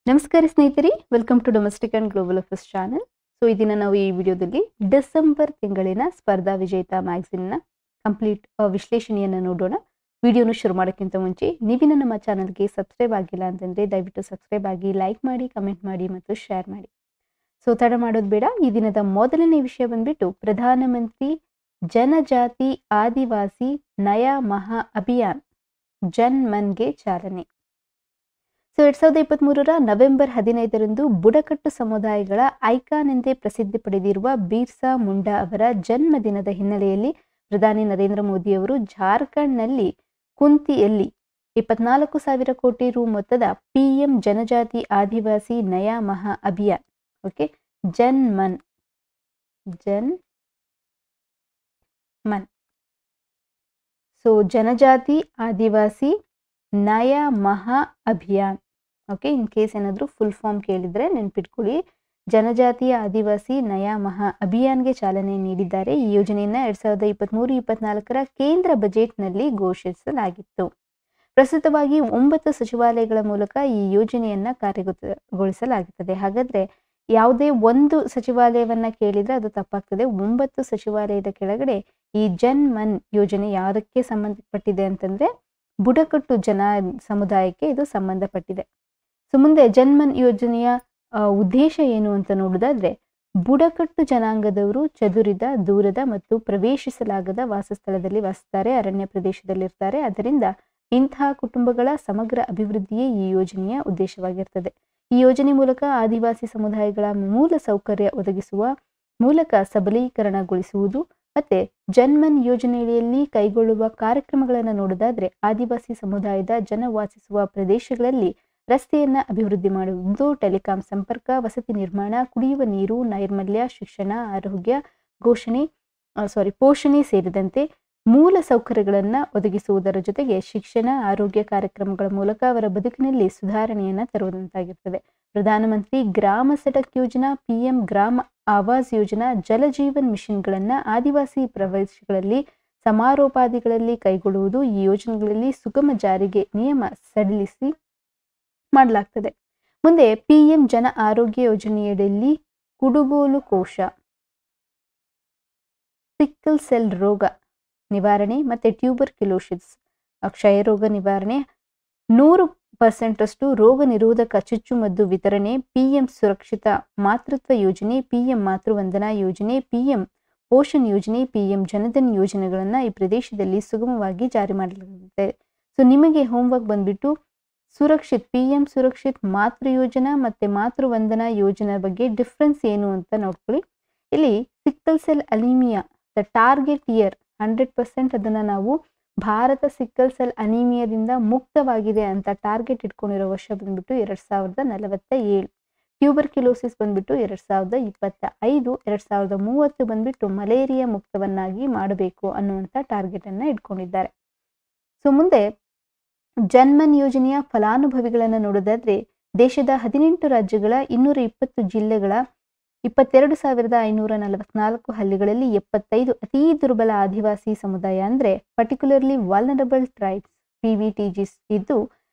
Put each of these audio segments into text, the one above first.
ನಮಸ್ಕಾರ ಸ್ನೇಹಿತರೆ, welcome to domestic and global affairs channel. So ಈ ದಿನ ನಾವು ಈ ವಿಡಿಯೋದಲ್ಲಿ ಡಿಸೆಂಬರ್ ತಿಂಗಳಿನ ಸ್ಪರ್ಧಾ ವಿಜೇತ ಮ್ಯಾಗಝಿನ್ನ ಕಂಪ್ಲೀಟ್ ವಿಶ್ಲೇಷಣೆಯನ್ನು ನೋಡೋಣ. ವಿಡಿಯೋನ ಶುರು ಮಾಡೋಕ್ಕಿಂತ ಮುಂಚೆ ನೀವಿನ ನಮ್ಮ ಚಾನಲ್ಗೆ ಸಬ್ಸ್ಕ್ರೈಬ್ ಆಗಿಲ್ಲ ಅಂತಂದರೆ ದಯವಿಟ್ಟು ಸಬ್ಸ್ಕ್ರೈಬ್ ಆಗಿ, ಲೈಕ್ ಮಾಡಿ, ಕಮೆಂಟ್ ಮಾಡಿ ಮತ್ತು ಶೇರ್ ಮಾಡಿ. ಸೊ ತಡ ಮಾಡೋದು ಬೇಡ. ಈ ದಿನದ ಮೊದಲನೇ ವಿಷಯ ಬಂದ್ಬಿಟ್ಟು ಪ್ರಧಾನಮಂತ್ರಿ ಜನಜಾತಿ ಆದಿವಾಸಿ ನಯಾ ಮಹಾ ಅಭಿಯಾನ್ ಜನ್ ಮನ್ಗೆ ಚಾಲನೆ. ಸೊ 2023 ನವೆಂಬರ್ 15 ಬುಡಕಟ್ಟು ಸಮುದಾಯಗಳ ಐಕಾನ್ ಎಂದೇ ಪ್ರಸಿದ್ಧಿ ಪಡೆದಿರುವ ಬಿರ್ಸಾ ಮುಂಡಾ ಅವರ ಜನ್ಮದಿನದ ಹಿನ್ನೆಲೆಯಲ್ಲಿ ಪ್ರಧಾನಿ ನರೇಂದ್ರ ಮೋದಿ ಅವರು ಜಾರ್ಖಂಡ್ನಲ್ಲಿ ಕುಂತಿಯಲ್ಲಿ 24,000 ಕೋಟಿ ರು ಮೊತ್ತದ PM ಜನಜಾತಿ ಆದಿವಾಸಿ ನಯಾ ಮಹಾ ಅಭಿಯಾನ್ ಜನ್ ಮನ್ ಸೊ ಜನಜಾತಿ ಆದಿವಾಸಿ ನಯಾ ಮಹಾ ಅಭಿಯಾನ್. ಇನ್ ಕೇಸ್ ಏನಾದರೂ ಫುಲ್ ಫಾರ್ಮ್ ಕೇಳಿದರೆ ನೆನ್ಪಿಟ್ಕೊಳ್ಳಿ. ಜನಜಾತಿಯ ಆದಿವಾಸಿ ನಯಾ ಮಹಾ ಅಭಿಯಾನ್ಗೆ ಚಾಲನೆ ನೀಡಿದ್ದಾರೆ. ಈ ಯೋಜನೆಯನ್ನು 2023-24 ಕೇಂದ್ರ ಬಜೆಟ್ನಲ್ಲಿ ಘೋಷಿಸಲಾಗಿತ್ತು. ಪ್ರಸ್ತುತವಾಗಿ 9 ಸಚಿವಾಲಯಗಳ ಮೂಲಕ ಈ ಯೋಜನೆಯನ್ನು ಕಾರ್ಯಗತಗೊಳಿಸಲಾಗುತ್ತದೆ. ಹಾಗಾದರೆ ಯಾವುದೇ ಒಂದು ಸಚಿವಾಲಯವನ್ನ ಕೇಳಿದರೆ ಅದು ತಪ್ಪಾಗ್ತದೆ. 9 ಸಚಿವಾಲಯದ ಕೆಳಗಡೆ ಈ ಜನ್ ಮನ್ ಯೋಜನೆ ಯಾವುದಕ್ಕೆ ಸಂಬಂಧಪಟ್ಟಿದೆ ಅಂತಂದ್ರೆ ಬುಡಕಟ್ಟು ಸಮುದಾಯಕ್ಕೆ ಇದು ಸಂಬಂಧಪಟ್ಟಿದೆ. ಸೊ ಮುಂದೆ ಜನ್ಮನ್ ಯೋಜನೆಯ ಉದ್ದೇಶ ಏನು ಅಂತ ನೋಡೋದಾದ್ರೆ, ಬುಡಕಟ್ಟು ಜನಾಂಗದವರು ಚದುರಿದ, ದೂರದ ಮತ್ತು ಪ್ರವೇಶಿಸಲಾಗದ ವಾಸಸ್ಥಳದಲ್ಲಿ ವಾಸಿಸ್ತಾರೆ, ಅರಣ್ಯ ಪ್ರದೇಶದಲ್ಲಿರ್ತಾರೆ. ಅದರಿಂದ ಇಂತಹ ಕುಟುಂಬಗಳ ಸಮಗ್ರ ಅಭಿವೃದ್ಧಿಯೇ ಈ ಯೋಜನೆಯ ಉದ್ದೇಶವಾಗಿರ್ತದೆ. ಈ ಯೋಜನೆ ಮೂಲಕ ಆದಿವಾಸಿ ಸಮುದಾಯಗಳ ಮೂಲ ಸೌಕರ್ಯ ಒದಗಿಸುವ ಮೂಲಕ ಸಬಲೀಕರಣಗೊಳಿಸುವುದು ಮತ್ತೆ ಜನ್ಮನ್ ಯೋಜನೆಯಲ್ಲಿ ಕೈಗೊಳ್ಳುವ ಕಾರ್ಯಕ್ರಮಗಳನ್ನು ನೋಡೋದಾದ್ರೆ, ಆದಿವಾಸಿ ಸಮುದಾಯದ ಜನ ಪ್ರದೇಶಗಳಲ್ಲಿ ರಸ್ತೆಯನ್ನ ಅಭಿವೃದ್ಧಿ ಮಾಡುವುದು, ಟೆಲಿಕಾಂ ಸಂಪರ್ಕ, ವಸತಿ ನಿರ್ಮಾಣ, ಕುಡಿಯುವ ನೀರು, ನೈರ್ಮಲ್ಯ, ಶಿಕ್ಷಣ, ಆರೋಗ್ಯ, ಪೋಷಣೆ ಸೇರಿದಂತೆ ಮೂಲ ಸೌಕರ್ಯಗಳನ್ನು ಒದಗಿಸುವುದರ ಜೊತೆಗೆ ಶಿಕ್ಷಣ, ಆರೋಗ್ಯ ಕಾರ್ಯಕ್ರಮಗಳ ಮೂಲಕ ಅವರ ಬದುಕಿನಲ್ಲಿ ಸುಧಾರಣೆಯನ್ನು ತರುವಂತಾಗಿರ್ತದೆ. ಪ್ರಧಾನಮಂತ್ರಿ ಗ್ರಾಮ ಸಡಕ್ ಯೋಜನಾ, PM ಗ್ರಾಮ ಆವಾಸ್ ಯೋಜನಾ, ಜಲಜೀವನ್ ಮಿಷನ್ಗಳನ್ನು ಆದಿವಾಸಿ ಪ್ರದೇಶಗಳಲ್ಲಿ ಸಮಾರೋಪಾದಿಗಳಲ್ಲಿ ಕೈಗೊಳ್ಳುವುದು, ಈ ಯೋಜನೆಗಳಲ್ಲಿ ಸುಗಮ ಜಾರಿಗೆ ನಿಯಮ ಸಡಿಲಿಸಿ ಮಾಡಲಾಗ್ತದೆ. ಮುಂದೆ PM ಜನ ಆರೋಗ್ಯ ಯೋಜನೆಯಡಿಯಲ್ಲಿ ಕುಡುಗೋಲು ಕೋಶ, ಸಿಕ್ಕಲ್ ಸೆಲ್ ರೋಗ ನಿವಾರಣೆ ಮತ್ತೆ ಟ್ಯೂಬರ್ಕ್ಯುಲೋಸಿಸ್ ಕ್ಷಯರೋಗ ನಿವಾರಣೆ, 100% ರೋಗ ನಿರೋಧಕ ಚುಚ್ಚುಮದ್ದು ವಿತರಣೆ, PM ಸುರಕ್ಷಿತ ಮಾತೃತ್ವ ಯೋಜನೆ, PM ಮಾತೃವಂದನಾ ಯೋಜನೆ, PM ಪೋಷಣ್ ಯೋಜನೆ, PM ಜನಧನ್ ಯೋಜನೆಗಳನ್ನ ಈ ಪ್ರದೇಶದಲ್ಲಿ ಸುಗಮವಾಗಿ ಜಾರಿ ಮಾಡಲಾಗಿದೆ. ಸೊ ನಿಮಗೆ ಹೋಮ್ವರ್ಕ್ ಬಂದ್ಬಿಟ್ಟು PM ಸುರಕ್ಷಿತ್ ಮಾತೃ ಯೋಜನಾ ಮತ್ತೆ ಮಾತೃವಂದನಾ ಯೋಜನೆ ಬಗ್ಗೆ ಡಿಫ್ರೆನ್ಸ್ ಏನು ಅಂತ ನೋಡ್ಕೊಳ್ಳಿ. ಇಲ್ಲಿ sickle cell anaemia the target year 100% ಅದನ್ನ ನಾವು ಭಾರತ ಸಿಕ್ಕಲ್ ಸೆಲ್ ಅನಿಮಿಯಾದಿಂದ ಮುಕ್ತವಾಗಿದೆ ಅಂತ ಟಾರ್ಗೆಟ್ ಇಟ್ಕೊಂಡಿರೋ ವರ್ಷ ಬಂದ್ಬಿಟ್ಟು 2047. ಟ್ಯೂಬರ್ಕ್ಯುಲೋಸಿಸ್ ಬಂದ್ಬಿಟ್ಟು 2025, 2030 ಬಂದ್ಬಿಟ್ಟು ಮಲೇರಿಯಾ ಮುಕ್ತವನ್ನಾಗಿ ಮಾಡಬೇಕು ಅನ್ನುವಂಥ ಟಾರ್ಗೆಟ್ ಅನ್ನ ಇಟ್ಕೊಂಡಿದ್ದಾರೆ. ಸೊ ಮುಂದೆ ಜನ್ಮನ್ ಯೋಜನೆಯ ಫಲಾನುಭವಿಗಳನ್ನು ನೋಡೋದಾದ್ರೆ, ದೇಶದ 18 ರಾಜ್ಯಗಳ 220 ಜಿಲ್ಲೆಗಳ 22,544 ಹಳ್ಳಿಗಳಲ್ಲಿ 75 ಅತೀ ದುರ್ಬಲ ಆದಿವಾಸಿ ಸಮುದಾಯ ಅಂದ್ರೆ ಪರ್ಟಿಕ್ಯುಲರ್ಲಿ ವಲ್ನರಬಲ್ ಟ್ರೈಬ್ಸ್ PVTGs ಇದ್ದು,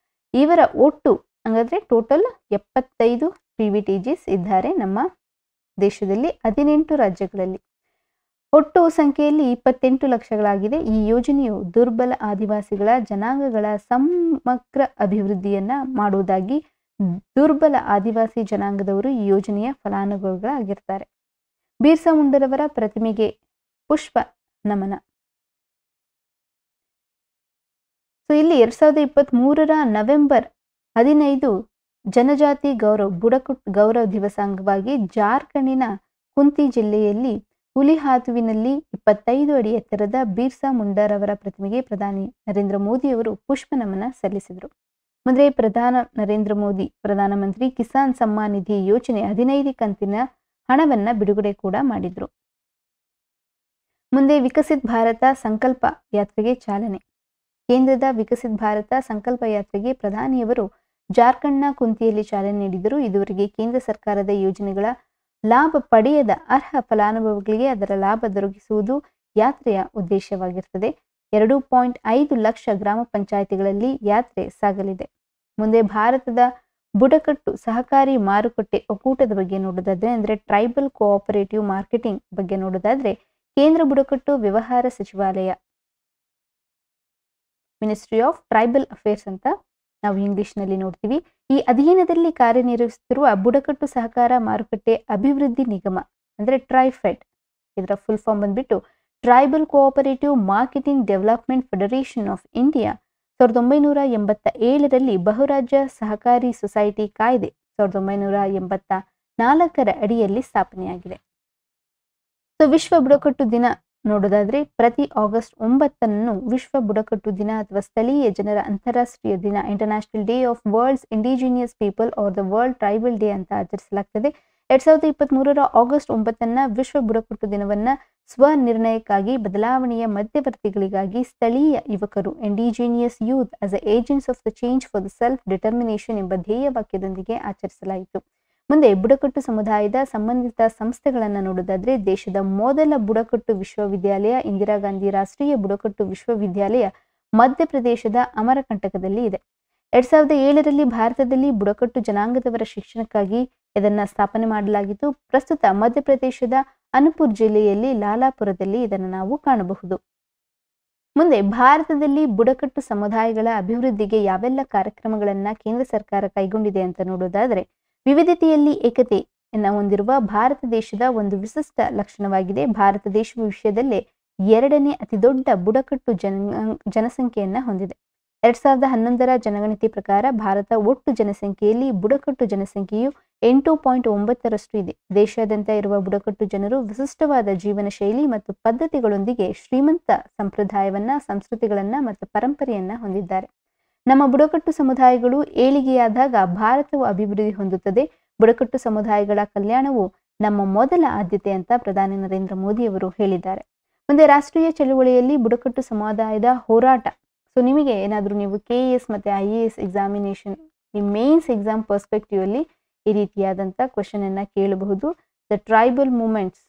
ಇವರ ಒಟ್ಟು ಹಂಗಾದ್ರೆ ಟೋಟಲ್ 75 PVTGs ಇದ್ದಾರೆ ನಮ್ಮ ದೇಶದಲ್ಲಿ 18 ರಾಜ್ಯಗಳಲ್ಲಿ. ಒಟ್ಟು ಸಂಖ್ಯೆಯಲ್ಲಿ 28 ಲಕ್ಷಗಳಾಗಿದೆ. ಈ ಯೋಜನೆಯು ದುರ್ಬಲ ಆದಿವಾಸಿಗಳ ಜನಾಂಗಗಳ ಸಮಗ್ರ ಅಭಿವೃದ್ಧಿಯನ್ನ ಮಾಡುವುದಾಗಿ ದುರ್ಬಲ ಆದಿವಾಸಿ ಜನಾಂಗದವರು ಈ ಯೋಜನೆಯ ಫಲಾನುಭವಿಗಳಾಗಿರ್ತಾರೆ. ಬಿರ್ಸಾ ಮುಂಡಾರವರ ಪ್ರತಿಮೆಗೆ ಪುಷ್ಪ ನಮನ. ಸೊ ಇಲ್ಲಿ 2023 ನವೆಂಬರ್ 15 ಜನಜಾತಿ ಬುಡಕಟ್ಟು ಗೌರವ ದಿವಸ ಅಂಗವಾಗಿ ಜಾರ್ಖಂಡಿನ ಕುಂತಿ ಜಿಲ್ಲೆಯಲ್ಲಿ ಹುಲಿಹಾತುವಿನಲ್ಲಿ 25 ಅಡಿ ಎತ್ತರದ ಬಿರ್ಸಾ ಮುಂಡಾರವರ ಪ್ರತಿಮೆಗೆ ಪ್ರಧಾನಿ ನರೇಂದ್ರ ಮೋದಿ ಅವರು ಪುಷ್ಪ ನಮನ ಸಲ್ಲಿಸಿದರು. ಮುಂದೆ ಪ್ರಧಾನಮಂತ್ರಿ ಕಿಸಾನ್ ಸಮ್ಮಾನ್ ನಿಧಿ ಯೋಜನೆ 15 ಕಂತಿನ ಹಣವನ್ನ ಬಿಡುಗಡೆ ಕೂಡ ಮಾಡಿದ್ರು. ಮುಂದೆ ವಿಕಸಿತ್ ಭಾರತ ಸಂಕಲ್ಪ ಯಾತ್ರೆಗೆ ಚಾಲನೆ. ಕೇಂದ್ರದ ವಿಕಸಿತ್ ಭಾರತ ಸಂಕಲ್ಪ ಯಾತ್ರೆಗೆ ಪ್ರಧಾನಿಯವರು ಜಾರ್ಖಂಡ್ನ ಕುಂತಿಯಲ್ಲಿ ಚಾಲನೆ ನೀಡಿದರು. ಇದುವರೆಗೆ ಕೇಂದ್ರ ಸರ್ಕಾರದ ಯೋಜನೆಗಳ ಲಾಭ ಪಡೆಯದ ಅರ್ಹ ಫಲಾನುಭವಿಗಳಿಗೆ ಅದರ ಲಾಭ ದೊರಕಿಸುವುದು ಯಾತ್ರೆಯ ಉದ್ದೇಶವಾಗಿರುತ್ತದೆ. 2.5 ಲಕ್ಷ ಗ್ರಾಮ ಪಂಚಾಯಿತಿಗಳಲ್ಲಿ ಯಾತ್ರೆ ಸಾಗಲಿದೆ. ಮುಂದೆ ಭಾರತದ ಬುಡಕಟ್ಟು ಸಹಕಾರಿ ಮಾರುಕಟ್ಟೆ ಒಕ್ಕೂಟದ ಬಗ್ಗೆ ನೋಡೋದಾದ್ರೆ ಅಂದ್ರೆ ಟ್ರೈಬಲ್ ಕೋಆಪರೇಟಿವ್ ಮಾರ್ಕೆಟಿಂಗ್ ಬಗ್ಗೆ ನೋಡೋದಾದ್ರೆ ಕೇಂದ್ರ ಬುಡಕಟ್ಟು ವ್ಯವಹಾರ ಸಚಿವಾಲಯ, ಮಿನಿಸ್ಟ್ರಿ ಆಫ್ ಟ್ರೈಬಲ್ ಅಫೇರ್ಸ್ ಅಂತ ನಾವು ಇಂಗ್ಲಿಷ್ನಲ್ಲಿ ನೋಡ್ತೀವಿ. ಈ ಅಧೀನದಲ್ಲಿ ಕಾರ್ಯನಿರ್ವಹಿಸುತ್ತಿರುವ ಬುಡಕಟ್ಟು ಸಹಕಾರ ಮಾರುಕಟ್ಟೆ ಅಭಿವೃದ್ಧಿ ನಿಗಮ ಅಂದ್ರೆ ಟ್ರೈಫೆಡ್, ಇದರ ಫುಲ್ ಫಾರ್ಮ್ ಬಂದ್ಬಿಟ್ಟು tribal cooperative marketing development federation of India 1987ರಲ್ಲಿ ಬಹುರಾಜ್ಯ ಸಹಕಾರಿ ಸೊಸೈಟಿ ಕಾಯ್ದೆ 1984ರ ಅಡಿಯಲ್ಲಿ ಸ್ಥಾಪನೆಯಾಗಿದೆ. ಸೊ ವಿಶ್ವ ಬುಡಕಟ್ಟು ದಿನ ನೋಡೋದಾದ್ರೆ ಪ್ರತಿ ಆಗಸ್ಟ್ 9ನ್ನು ವಿಶ್ವ ಬುಡಕಟ್ಟು ದಿನ ಅಥವಾ ಸ್ಥಳೀಯ ಜನರ ಅಂತಾರಾಷ್ಟ್ರೀಯ ದಿನ, international day of world's indigenous people or the world tribal day ಅಂತ ಆಚರಿಸಲಾಗ್ತದೆ. 2023ರ ಆಗಸ್ಟ್ 9ನ್ನ ವಿಶ್ವ ಬುಡಕಟ್ಟು ದಿನವನ್ನ ಸ್ವನಿರ್ಣಯಕ್ಕಾಗಿ ಬದಲಾವಣೆಯ ಮಧ್ಯವರ್ತಿಗಳಿಗಾಗಿ ಸ್ಥಳೀಯ ಯುವಕರು indigenous youth as a agents of the change for the self determination ಎಂಬ ಧ್ಯೇಯ ವಾಕ್ಯದೊಂದಿಗೆ ಆಚರಿಸಲಾಯಿತು. ಮುಂದೆ ಬುಡಕಟ್ಟು ಸಮುದಾಯದ ಸಂಬಂಧಿತ ಸಂಸ್ಥೆಗಳನ್ನು ನೋಡೋದಾದ್ರೆ ದೇಶದ ಮೊದಲ ಬುಡಕಟ್ಟು ವಿಶ್ವವಿದ್ಯಾಲಯ ಇಂದಿರಾ ಗಾಂಧಿ ರಾಷ್ಟ್ರೀಯ ಬುಡಕಟ್ಟು ವಿಶ್ವವಿದ್ಯಾಲಯ ಮಧ್ಯಪ್ರದೇಶದ ಅಮರಕಂಟಕದಲ್ಲಿ ಇದೆ. 2007ರಲ್ಲಿ ಭಾರತದಲ್ಲಿ ಬುಡಕಟ್ಟು ಜನಾಂಗದವರ ಶಿಕ್ಷಣಕ್ಕಾಗಿ ಇದನ್ನ ಸ್ಥಾಪನೆ ಮಾಡಲಾಗಿತ್ತು. ಪ್ರಸ್ತುತ ಮಧ್ಯಪ್ರದೇಶದ ಅನುಪುರ್ ಜಿಲ್ಲೆಯಲ್ಲಿ ಲಾಲಾಪುರದಲ್ಲಿ ಇದನ್ನು ನಾವು ಕಾಣಬಹುದು. ಮುಂದೆ ಭಾರತದಲ್ಲಿ ಬುಡಕಟ್ಟು ಸಮುದಾಯಗಳ ಅಭಿವೃದ್ಧಿಗೆ ಯಾವೆಲ್ಲ ಕಾರ್ಯಕ್ರಮಗಳನ್ನ ಕೇಂದ್ರ ಸರ್ಕಾರ ಕೈಗೊಂಡಿದೆ ಅಂತ ನೋಡೋದಾದ್ರೆ ವಿವಿಧತೆಯಲ್ಲಿ ಏಕತೆಯನ್ನ ಹೊಂದಿರುವ ಭಾರತ ದೇಶದ ಒಂದು ವಿಶಿಷ್ಟ ಲಕ್ಷಣವಾಗಿದೆ. ಭಾರತ ದೇಶವು ವಿಶ್ವದಲ್ಲೇ 2ನೇ ಅತಿದೊಡ್ಡ ಬುಡಕಟ್ಟು ಜನಸಂಖ್ಯೆಯನ್ನ ಹೊಂದಿದೆ. 2011ರ ಜನಗಣತಿ ಪ್ರಕಾರ ಭಾರತ ಒಟ್ಟು ಜನಸಂಖ್ಯೆಯಲ್ಲಿ ಬುಡಕಟ್ಟು ಜನಸಂಖ್ಯೆಯು 8.9ರಷ್ಟು ಇದೆ. ದೇಶಾದ್ಯಂತ ಇರುವ ಬುಡಕಟ್ಟು ಜನರು ವಿಶಿಷ್ಟವಾದ ಜೀವನ ಶೈಲಿ ಮತ್ತು ಪದ್ಧತಿಗಳೊಂದಿಗೆ ಶ್ರೀಮಂತ ಸಂಪ್ರದಾಯವನ್ನ, ಸಂಸ್ಕೃತಿಗಳನ್ನ ಮತ್ತು ಪರಂಪರೆಯನ್ನ ಹೊಂದಿದ್ದಾರೆ. ನಮ್ಮ ಬುಡಕಟ್ಟು ಸಮುದಾಯಗಳು ಏಳಿಗೆಯಾದಾಗ ಭಾರತವು ಅಭಿವೃದ್ಧಿ ಹೊಂದುತ್ತದೆ. ಬುಡಕಟ್ಟು ಸಮುದಾಯಗಳ ಕಲ್ಯಾಣವು ನಮ್ಮ ಮೊದಲ ಆದ್ಯತೆ ಅಂತ ಪ್ರಧಾನಿ ನರೇಂದ್ರ ಮೋದಿ ಅವರು ಹೇಳಿದ್ದಾರೆ. ಮುಂದೆ ರಾಷ್ಟ್ರೀಯ ಚಳುವಳಿಯಲ್ಲಿ ಬುಡಕಟ್ಟು ಸಮುದಾಯದ ಹೋರಾಟ. ಸೊ ನಿಮಗೆ ಏನಾದರೂ ನೀವು KS ಮತ್ತು IAS ಎಕ್ಸಾಮಿನೇಷನ್ ಈ ಮೇನ್ಸ್ ಎಕ್ಸಾಮ್ ಪರ್ಸ್ಪೆಕ್ಟಿವ್ ಅಲ್ಲಿ ಈ ರೀತಿಯಾದಂಥ ಕ್ವಶನ್ ಅನ್ನ ಕೇಳಬಹುದು. The tribal movements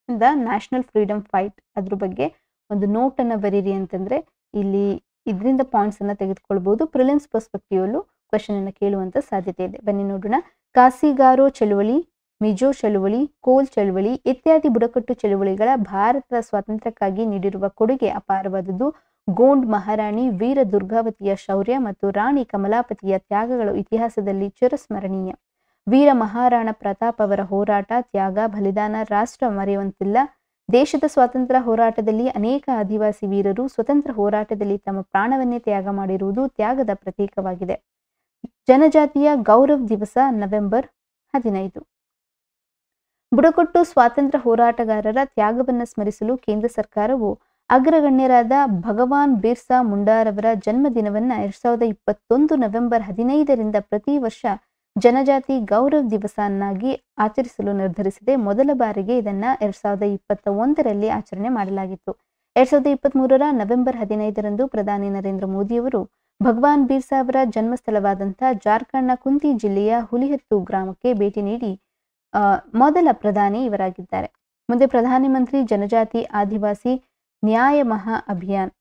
the national freedom fight ಅದ್ರ ಬಗ್ಗೆ ಒಂದು ನೋಟ್ ಅನ್ನ ಬರೀರಿ ಅಂತಂದ್ರೆ ಇಲ್ಲಿ ಇದರಿಂದ ಪಾಯಿಂಟ್ಸ್ ಅನ್ನ ತೆಗೆದುಕೊಳ್ಬಹುದು. ಪ್ರಿಲಿಮ್ಸ್ ಪರ್ಸ್ಪೆಕ್ಟಿವ್ ಅಲ್ಲೂ ಕ್ವಶನ್ ಅನ್ನ ಕೇಳುವಂತ ಸಾಧ್ಯತೆ ಇದೆ. ಬನ್ನಿ ನೋಡೋಣ. ಕಾಸಿಗಾರೋ ಚಳುವಳಿ, ಮಿಜೋ ಚಳುವಳಿ, ಕೋಲ್ ಚಳುವಳಿ ಇತ್ಯಾದಿ ಬುಡಕಟ್ಟು ಚಳುವಳಿಗಳ ಭಾರತದ ಸ್ವಾತಂತ್ರ್ಯಕ್ಕಾಗಿ ನೀಡಿರುವ ಕೊಡುಗೆ ಅಪಾರವಾದದ್ದು. ಗೋಂಡ್ ಮಹಾರಾಣಿ ವೀರ ದುರ್ಗಾವತಿಯ ಶೌರ್ಯ ಮತ್ತು ರಾಣಿ ಕಮಲಾಪತಿಯ ತ್ಯಾಗಗಳು ಇತಿಹಾಸದಲ್ಲಿ ಚಿರಸ್ಮರಣೀಯ. ವೀರ ಮಹಾರಾಣಾ ಪ್ರತಾಪ್ ಅವರ ಹೋರಾಟ, ತ್ಯಾಗ, ಬಲಿದಾನ ರಾಷ್ಟ್ರ ಮರೆಯುವಂತಿಲ್ಲ. ದೇಶದ ಸ್ವಾತಂತ್ರ್ಯ ಹೋರಾಟದಲ್ಲಿ ಅನೇಕ ಆದಿವಾಸಿ ವೀರರು ಸ್ವತಂತ್ರ ಹೋರಾಟದಲ್ಲಿ ತಮ್ಮ ಪ್ರಾಣವನ್ನೇ ತ್ಯಾಗ ಮಾಡಿರುವುದು ತ್ಯಾಗದ ಪ್ರತೀಕವಾಗಿದೆ. ಜನಜಾತಿಯ ಗೌರವ್ ದಿವಸ ನವೆಂಬರ್ 15. ಬುಡಕಟ್ಟು ಸ್ವಾತಂತ್ರ್ಯ ಹೋರಾಟಗಾರರ ತ್ಯಾಗವನ್ನು ಸ್ಮರಿಸಲು ಕೇಂದ್ರ ಸರ್ಕಾರವು ಅಗ್ರಗಣ್ಯರಾದ ಭಗವಾನ್ ಬಿರ್ಸಾ ಮುಂಡಾರವರ ಜನ್ಮದಿನವನ್ನ 2021 ನವೆಂಬರ್ 15ರಿಂದ ಪ್ರತಿ ವರ್ಷ ಜನಜಾತಿ ಗೌರವ್ ದಿವಸನ್ನಾಗಿ ಆಚರಿಸಲು ನಿರ್ಧರಿಸಿದೆ. ಮೊದಲ ಬಾರಿಗೆ ಇದನ್ನ 2021ರಲ್ಲಿ ಆಚರಣೆ ಮಾಡಲಾಗಿತ್ತು. 2023ರ ನವೆಂಬರ್ 15ರಂದು ಪ್ರಧಾನಿ ನರೇಂದ್ರ ಮೋದಿಯವರು ಭಗವಾನ್ ಬಿರ್ಸಾ ಅವರ ಜನ್ಮಸ್ಥಳವಾದಂತಹ ಜಾರ್ಖಂಡ್ನ ಕುಂತಿ ಜಿಲ್ಲೆಯ ಹುಲಿಹತ್ತು ಗ್ರಾಮಕ್ಕೆ ಭೇಟಿ ನೀಡಿ ಮೊದಲ ಪ್ರಧಾನಿ ಇವರಾಗಿದ್ದಾರೆ. ಮುಂದೆ ಪ್ರಧಾನಿ ಮಂತ್ರಿ ಜನಜಾತಿ ಆದಿವಾಸಿ ನ್ಯಾಯ ಮಹಾ ಅಭಿಯಾನ್.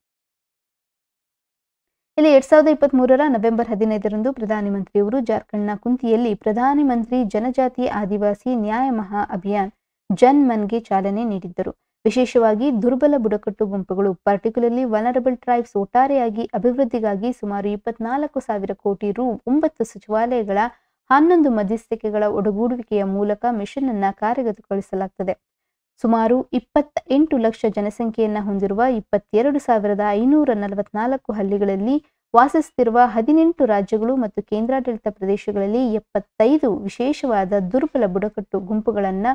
ಇಲ್ಲಿ 2023ರ ನವೆಂಬರ್ 15ರಂದು ಪ್ರಧಾನಿ ಮಂತ್ರಿಯವರು ಜಾರ್ಖಂಡ್ನ ಕುಂತಿಯಲ್ಲಿ ಪ್ರಧಾನಿ ಮಂತ್ರಿ ಜನಜಾತಿ ಆದಿವಾಸಿ ನ್ಯಾಯ ಮಹಾ ಅಭಿಯಾನ್ ಜನ್ ಮನ್ಗೆ ಚಾಲನೆ ನೀಡಿದ್ದರು. ವಿಶೇಷವಾಗಿ ದುರ್ಬಲ ಬುಡಕಟ್ಟು ಗುಂಪುಗಳು ಪರ್ಟಿಕ್ಯುಲರ್ಲಿ ವಲ್ನರಬಲ್ ಟ್ರೈಬ್ಸ್ ಒಟ್ಟಾರೆಯಾಗಿ ಅಭಿವೃದ್ಧಿಗಾಗಿ ಸುಮಾರು 24,000 ಕೋಟಿ ರು 9 ಸಚಿವಾಲಯಗಳ 11 ಮಧ್ಯಸ್ಥಿಕೆಗಳ ಒಡಗೂಡುವಿಕೆಯ ಮೂಲಕ ಮಿಷನ್ ಅನ್ನ ಕಾರ್ಯಗತಗೊಳಿಸಲಾಗುತ್ತದೆ. ಸುಮಾರು 28 ಲಕ್ಷ ಜನಸಂಖ್ಯೆಯನ್ನ ಹೊಂದಿರುವ 22,544 ಹಳ್ಳಿಗಳಲ್ಲಿ ವಾಸಿಸುತ್ತಿರುವ 18 ರಾಜ್ಯಗಳು ಮತ್ತು ಕೇಂದ್ರಾಡಳಿತ ಪ್ರದೇಶಗಳಲ್ಲಿ 75 ವಿಶೇಷವಾದ ದುರ್ಬಲ ಬುಡಕಟ್ಟು ಗುಂಪುಗಳನ್ನ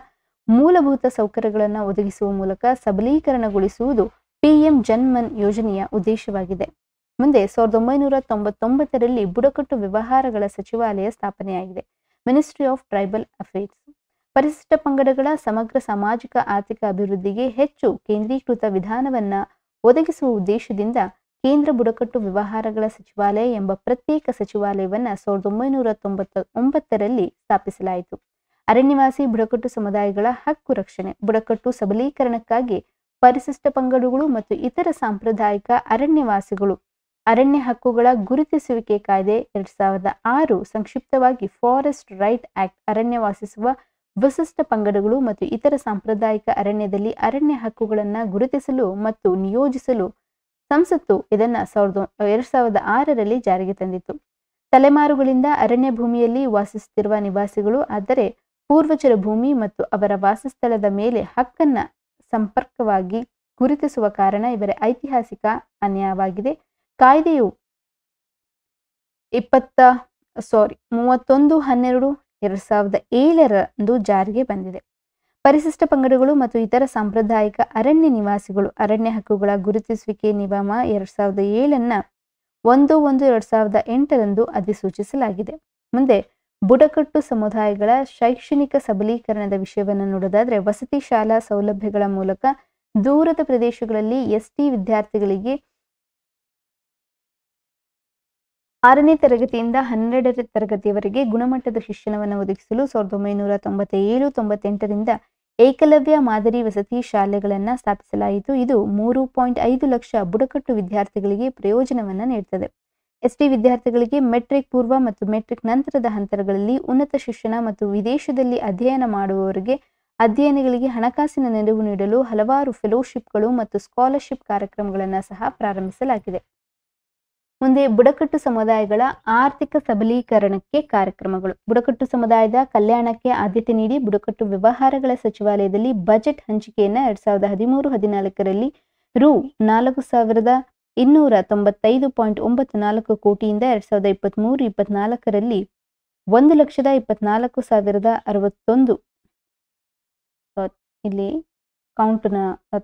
ಮೂಲಭೂತ ಸೌಕರ್ಯಗಳನ್ನು ಒದಗಿಸುವ ಮೂಲಕ ಸಬಲೀಕರಣಗೊಳಿಸುವುದು PM ಜನ್ಮನ್ ಯೋಜನೆಯ ಉದ್ದೇಶವಾಗಿದೆ. ಮುಂದೆ 1999ರಲ್ಲಿ ಬುಡಕಟ್ಟು ವ್ಯವಹಾರಗಳ ಸಚಿವಾಲಯ ಸ್ಥಾಪನೆಯಾಗಿದೆ. Ministry of tribal affairs. ಪರಿಶಿಷ್ಟ ಪಂಗಡಗಳ ಸಮಗ್ರ ಸಾಮಾಜಿಕ ಆರ್ಥಿಕ ಅಭಿವೃದ್ಧಿಗೆ ಹೆಚ್ಚು ಕೇಂದ್ರೀಕೃತ ವಿಧಾನವನ್ನ ಒದಗಿಸುವ ಉದ್ದೇಶದಿಂದ ಕೇಂದ್ರ ಬುಡಕಟ್ಟು ವ್ಯವಹಾರಗಳ ಸಚಿವಾಲಯ ಎಂಬ ಪ್ರತ್ಯೇಕ ಸಚಿವಾಲಯವನ್ನ 1999ರಲ್ಲಿ ಸ್ಥಾಪಿಸಲಾಯಿತು. ಅರಣ್ಯವಾಸಿ ಬುಡಕಟ್ಟು ಸಮುದಾಯಗಳ ಹಕ್ಕು ರಕ್ಷಣೆ, ಬುಡಕಟ್ಟು ಸಬಲೀಕರಣಕ್ಕಾಗಿ ಪರಿಶಿಷ್ಟ ಪಂಗಡಗಳು ಮತ್ತು ಇತರ ಸಾಂಪ್ರದಾಯಿಕ ಅರಣ್ಯವಾಸಿಗಳು ಅರಣ್ಯ ಹಕ್ಕುಗಳ ಗುರುತಿಸುವಿಕೆ ಕಾಯ್ದೆ 2006, ಸಂಕ್ಷಿಪ್ತವಾಗಿ ಫಾರೆಸ್ಟ್ ರೈಟ್ ಆಕ್ಟ್, ಅರಣ್ಯ ವಾಸಿಸುವ ವಿಶಿಷ್ಟ ಪಂಗಡಗಳು ಮತ್ತು ಇತರ ಸಾಂಪ್ರದಾಯಿಕ ಅರಣ್ಯದಲ್ಲಿ ಅರಣ್ಯ ಹಕ್ಕುಗಳನ್ನು ಗುರುತಿಸಲು ಮತ್ತು ನಿಯೋಜಿಸಲು ಸಂಸತ್ತು ಇದನ್ನ 2006ರಲ್ಲಿ ಜಾರಿಗೆ ತಂದಿತು. ತಲೆಮಾರುಗಳಿಂದ ಅರಣ್ಯ ಭೂಮಿಯಲ್ಲಿ ವಾಸಿಸುತ್ತಿರುವ ನಿವಾಸಿಗಳು ಆದರೆ ಪೂರ್ವಜರ ಭೂಮಿ ಮತ್ತು ಅವರ ವಾಸಸ್ಥಳದ ಮೇಲೆ ಹಕ್ಕನ್ನ ಸಂಪರ್ಕವಾಗಿ ಗುರುತಿಸುವ ಕಾರಣ ಇವರ ಐತಿಹಾಸಿಕ ಅನ್ಯಾಯವಾಗಿದೆ. ಕಾಯ್ದೆಯು 31/12/2007 ಜಾರಿಗೆ ಬಂದಿದೆ. ಪರಿಶಿಷ್ಟ ಪಂಗಡಗಳು ಮತ್ತು ಇತರ ಸಾಂಪ್ರದಾಯಿಕ ಅರಣ್ಯ ನಿವಾಸಿಗಳು ಅರಣ್ಯ ಹಕ್ಕುಗಳ ಗುರುತಿಸುವಿಕೆ ನಿಯಮ 2007ನ್ನ 1/1/2008 ಅಧಿಸೂಚಿಸಲಾಗಿದೆ. ಮುಂದೆ ಬುಡಕಟ್ಟು ಸಮುದಾಯಗಳ ಶೈಕ್ಷಣಿಕ ಸಬಲೀಕರಣದ ವಿಷಯವನ್ನು ನೋಡೋದಾದ್ರೆ, ವಸತಿ ಶಾಲಾ ಸೌಲಭ್ಯಗಳ ಮೂಲಕ ದೂರದ ಪ್ರದೇಶಗಳಲ್ಲಿ ಎಸ್ಟಿ ವಿದ್ಯಾರ್ಥಿಗಳಿಗೆ 6ನೇ ತರಗತಿಯಿಂದ 12ನೇ ತರಗತಿಯವರೆಗೆ ಗುಣಮಟ್ಟದ ಶಿಕ್ಷಣವನ್ನು ಒದಗಿಸಲು 1997-98ರಿಂದ ಏಕಲವ್ಯ ಮಾದರಿ ವಸತಿ ಶಾಲೆಗಳನ್ನು ಸ್ಥಾಪಿಸಲಾಯಿತು. ಇದು 3.5 ಲಕ್ಷ ಬುಡಕಟ್ಟು ವಿದ್ಯಾರ್ಥಿಗಳಿಗೆ ಪ್ರಯೋಜನವನ್ನು ನೀಡುತ್ತದೆ. ಎಸ್ಟಿ ವಿದ್ಯಾರ್ಥಿಗಳಿಗೆ ಮೆಟ್ರಿಕ್ ಪೂರ್ವ ಮತ್ತು ಮೆಟ್ರಿಕ್ ನಂತರದ ಹಂತಗಳಲ್ಲಿ ಉನ್ನತ ಶಿಕ್ಷಣ ಮತ್ತು ವಿದೇಶದಲ್ಲಿ ಅಧ್ಯಯನ ಮಾಡುವವರಿಗೆ ಅಧ್ಯಯನಗಳಿಗೆ ಹಣಕಾಸಿನ ನೆರವು ನೀಡಲು ಹಲವಾರು ಫೆಲೋಶಿಪ್ಗಳು ಮತ್ತು ಸ್ಕಾಲರ್ಶಿಪ್ ಕಾರ್ಯಕ್ರಮಗಳನ್ನು ಸಹ ಪ್ರಾರಂಭಿಸಲಾಗಿದೆ. ಮುಂದೆ ಬುಡಕಟ್ಟು ಸಮುದಾಯಗಳ ಆರ್ಥಿಕ ಸಬಲೀಕರಣಕ್ಕೆ ಕಾರ್ಯಕ್ರಮಗಳು. ಬುಡಕಟ್ಟು ಸಮುದಾಯದ ಕಲ್ಯಾಣಕ್ಕೆ ಆದ್ಯತೆ ನೀಡಿ ಬುಡಕಟ್ಟು ವ್ಯವಹಾರಗಳ ಸಚಿವಾಲಯದಲ್ಲಿ ಬಜೆಟ್ ಹಂಚಿಕೆಯನ್ನು 2013-14ರಲ್ಲಿ ರೂ. 4,295.94 ಕೋಟಿಯಿಂದ 2023-24ರಲ್ಲಿ 1,24,061 ಇಲ್ಲಿ ಕೌಂಟ್ನ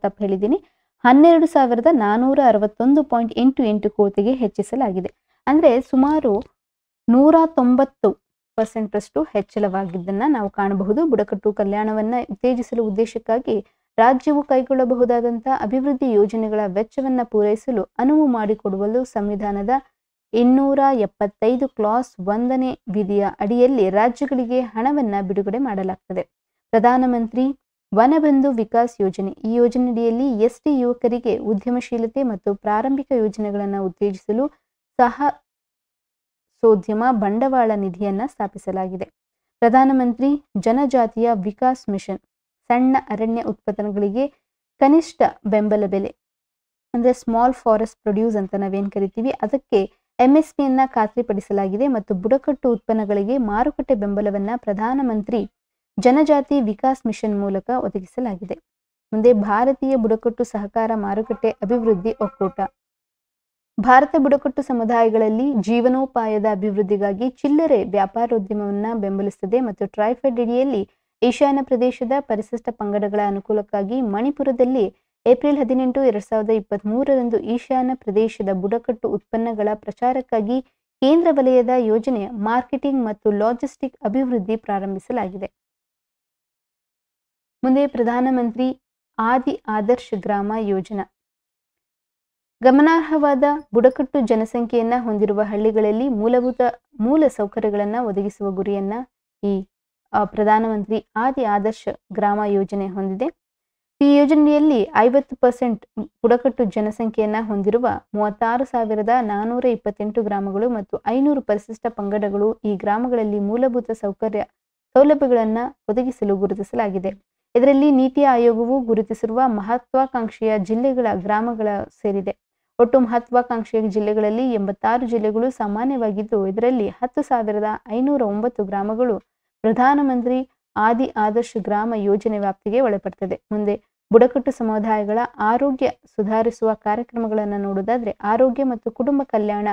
ತಪ್ಪು ಹೇಳಿದ್ದೀನಿ 12,461.88 ಕೋಟಿಗೆ ಹೆಚ್ಚಿಸಲಾಗಿದೆ. ಅಂದರೆ ಸುಮಾರು 190% ಹೆಚ್ಚಳವಾಗಿದ್ದನ್ನು ನಾವು ಕಾಣಬಹುದು. ಬುಡಕಟ್ಟು ಕಲ್ಯಾಣವನ್ನು ಉತ್ತೇಜಿಸಲು ಉದ್ದೇಶಕ್ಕಾಗಿ ರಾಜ್ಯವು ಕೈಗೊಳ್ಳಬಹುದಾದಂಥ ಅಭಿವೃದ್ಧಿ ಯೋಜನೆಗಳ ವೆಚ್ಚವನ್ನು ಪೂರೈಸಲು ಅನುವು ಮಾಡಿಕೊಡುವಲು ಸಂವಿಧಾನದ 275 ಕ್ಲಾಸ್ 1ನೇ ವಿಧಿಯ ಅಡಿಯಲ್ಲಿ ರಾಜ್ಯಗಳಿಗೆ ಹಣವನ್ನು ಬಿಡುಗಡೆ ಮಾಡಲಾಗ್ತದೆ. ಪ್ರಧಾನಮಂತ್ರಿ ವನಬಂಧು ವಿಕಾಸ್ ಯೋಜನೆ. ಈ ಯೋಜನೆಯಡಿಯಲ್ಲಿ ಎಸ್ಟಿ ಯುವಕರಿಗೆ ಉದ್ಯಮಶೀಲತೆ ಮತ್ತು ಪ್ರಾರಂಭಿಕ ಯೋಜನೆಗಳನ್ನು ಉತ್ತೇಜಿಸಲು ಸಾಹಸೋದ್ಯಮ ಬಂಡವಾಳ ನಿಧಿಯನ್ನು ಸ್ಥಾಪಿಸಲಾಗಿದೆ. ಪ್ರಧಾನಮಂತ್ರಿ ಜನಜಾತಿಯ ವಿಕಾಸ್ ಮಿಷನ್. ಸಣ್ಣ ಅರಣ್ಯ ಉತ್ಪನ್ನಗಳಿಗೆ ಕನಿಷ್ಠ ಬೆಂಬಲ ಬೆಲೆ ಅಂದರೆ ಸ್ಮಾಲ್ ಫಾರೆಸ್ಟ್ ಪ್ರೊಡ್ಯೂಸ್ ಅಂತ ನಾವೇನು ಕರಿತೀವಿ, ಅದಕ್ಕೆ MSPಯನ್ನು ಖಾತ್ರಿಪಡಿಸಲಾಗಿದೆ ಮತ್ತು ಬುಡಕಟ್ಟು ಉತ್ಪನ್ನಗಳಿಗೆ ಮಾರುಕಟ್ಟೆ ಬೆಂಬಲವನ್ನು ಪ್ರಧಾನಮಂತ್ರಿ ಜನಜಾತಿ ವಿಕಾಸ್ ಮಿಷನ್ ಮೂಲಕ ಒದಗಿಸಲಾಗಿದೆ. ಮುಂದೆ ಭಾರತೀಯ ಬುಡಕಟ್ಟು ಸಹಕಾರ ಮಾರುಕಟ್ಟೆ ಅಭಿವೃದ್ಧಿ ಒಕ್ಕೂಟ. ಭಾರತ ಬುಡಕಟ್ಟು ಸಮುದಾಯಗಳಲ್ಲಿ ಜೀವನೋಪಾಯದ ಅಭಿವೃದ್ಧಿಗಾಗಿ ಚಿಲ್ಲರೆ ವ್ಯಾಪಾರೋದ್ಯಮವನ್ನು ಬೆಂಬಲಿಸುತ್ತದೆ ಮತ್ತು ಟ್ರೈಫೆಡ್ ಅಡಿಯಲ್ಲಿ ಈಶಾನ್ಯ ಪ್ರದೇಶದ ಪರಿಶಿಷ್ಟ ಪಂಗಡಗಳ ಅನುಕೂಲಕ್ಕಾಗಿ ಮಣಿಪುರದಲ್ಲಿ ಏಪ್ರಿಲ್ 18, 2023ರಂದು ಈಶಾನ್ಯ ಪ್ರದೇಶದ ಬುಡಕಟ್ಟು ಉತ್ಪನ್ನಗಳ ಪ್ರಚಾರಕ್ಕಾಗಿ ಕೇಂದ್ರ ವಲಯದ ಯೋಜನೆಯ ಮಾರ್ಕೆಟಿಂಗ್ ಮತ್ತು ಲಾಜಿಸ್ಟಿಕ್ ಅಭಿವೃದ್ಧಿ ಪ್ರಾರಂಭಿಸಲಾಗಿದೆ. ಮುಂದೆ ಪ್ರಧಾನಮಂತ್ರಿ ಆದಿ ಆದರ್ಶ ಗ್ರಾಮ ಯೋಜನಾ. ಗಮನಾರ್ಹವಾದ ಬುಡಕಟ್ಟು ಜನಸಂಖ್ಯೆಯನ್ನು ಹೊಂದಿರುವ ಹಳ್ಳಿಗಳಲ್ಲಿ ಮೂಲ ಸೌಕರ್ಯಗಳನ್ನು ಒದಗಿಸುವ ಗುರಿಯನ್ನು ಈ ಪ್ರಧಾನಮಂತ್ರಿ ಆದಿ ಆದರ್ಶ ಗ್ರಾಮ ಯೋಜನೆ ಹೊಂದಿದೆ. ಈ ಯೋಜನೆಯಲ್ಲಿ 50% ಬುಡಕಟ್ಟು ಜನಸಂಖ್ಯೆಯನ್ನು ಹೊಂದಿರುವ 36,428 ಗ್ರಾಮಗಳು ಮತ್ತು 500 ಪರಿಶಿಷ್ಟ ಪಂಗಡಗಳು ಈ ಗ್ರಾಮಗಳಲ್ಲಿ ಮೂಲಭೂತ ಸೌಲಭ್ಯಗಳನ್ನು ಒದಗಿಸಲು ಗುರುತಿಸಲಾಗಿದೆ. ಇದರಲ್ಲಿ ನೀತಿ ಆಯೋಗವು ಗುರುತಿಸಿರುವ ಮಹತ್ವಾಕಾಂಕ್ಷೆಯ ಜಿಲ್ಲೆಗಳ ಗ್ರಾಮಗಳ ಸೇರಿದೆ. ಒಟ್ಟು ಮಹತ್ವಾಕಾಂಕ್ಷೆಯ ಜಿಲ್ಲೆಗಳಲ್ಲಿ 86 ಜಿಲ್ಲೆಗಳು ಸಾಮಾನ್ಯವಾಗಿದ್ದು, ಇದರಲ್ಲಿ 10,509 ಗ್ರಾಮಗಳು ಪ್ರಧಾನಮಂತ್ರಿ ಆದಿ ಆದರ್ಶ ಗ್ರಾಮ ಯೋಜನೆ ವ್ಯಾಪ್ತಿಗೆ ಒಳಪಡ್ತದೆ. ಮುಂದೆ ಬುಡಕಟ್ಟು ಸಮುದಾಯಗಳ ಆರೋಗ್ಯ ಸುಧಾರಿಸುವ ಕಾರ್ಯಕ್ರಮಗಳನ್ನು ನೋಡೋದಾದ್ರೆ, ಆರೋಗ್ಯ ಮತ್ತು ಕುಟುಂಬ ಕಲ್ಯಾಣ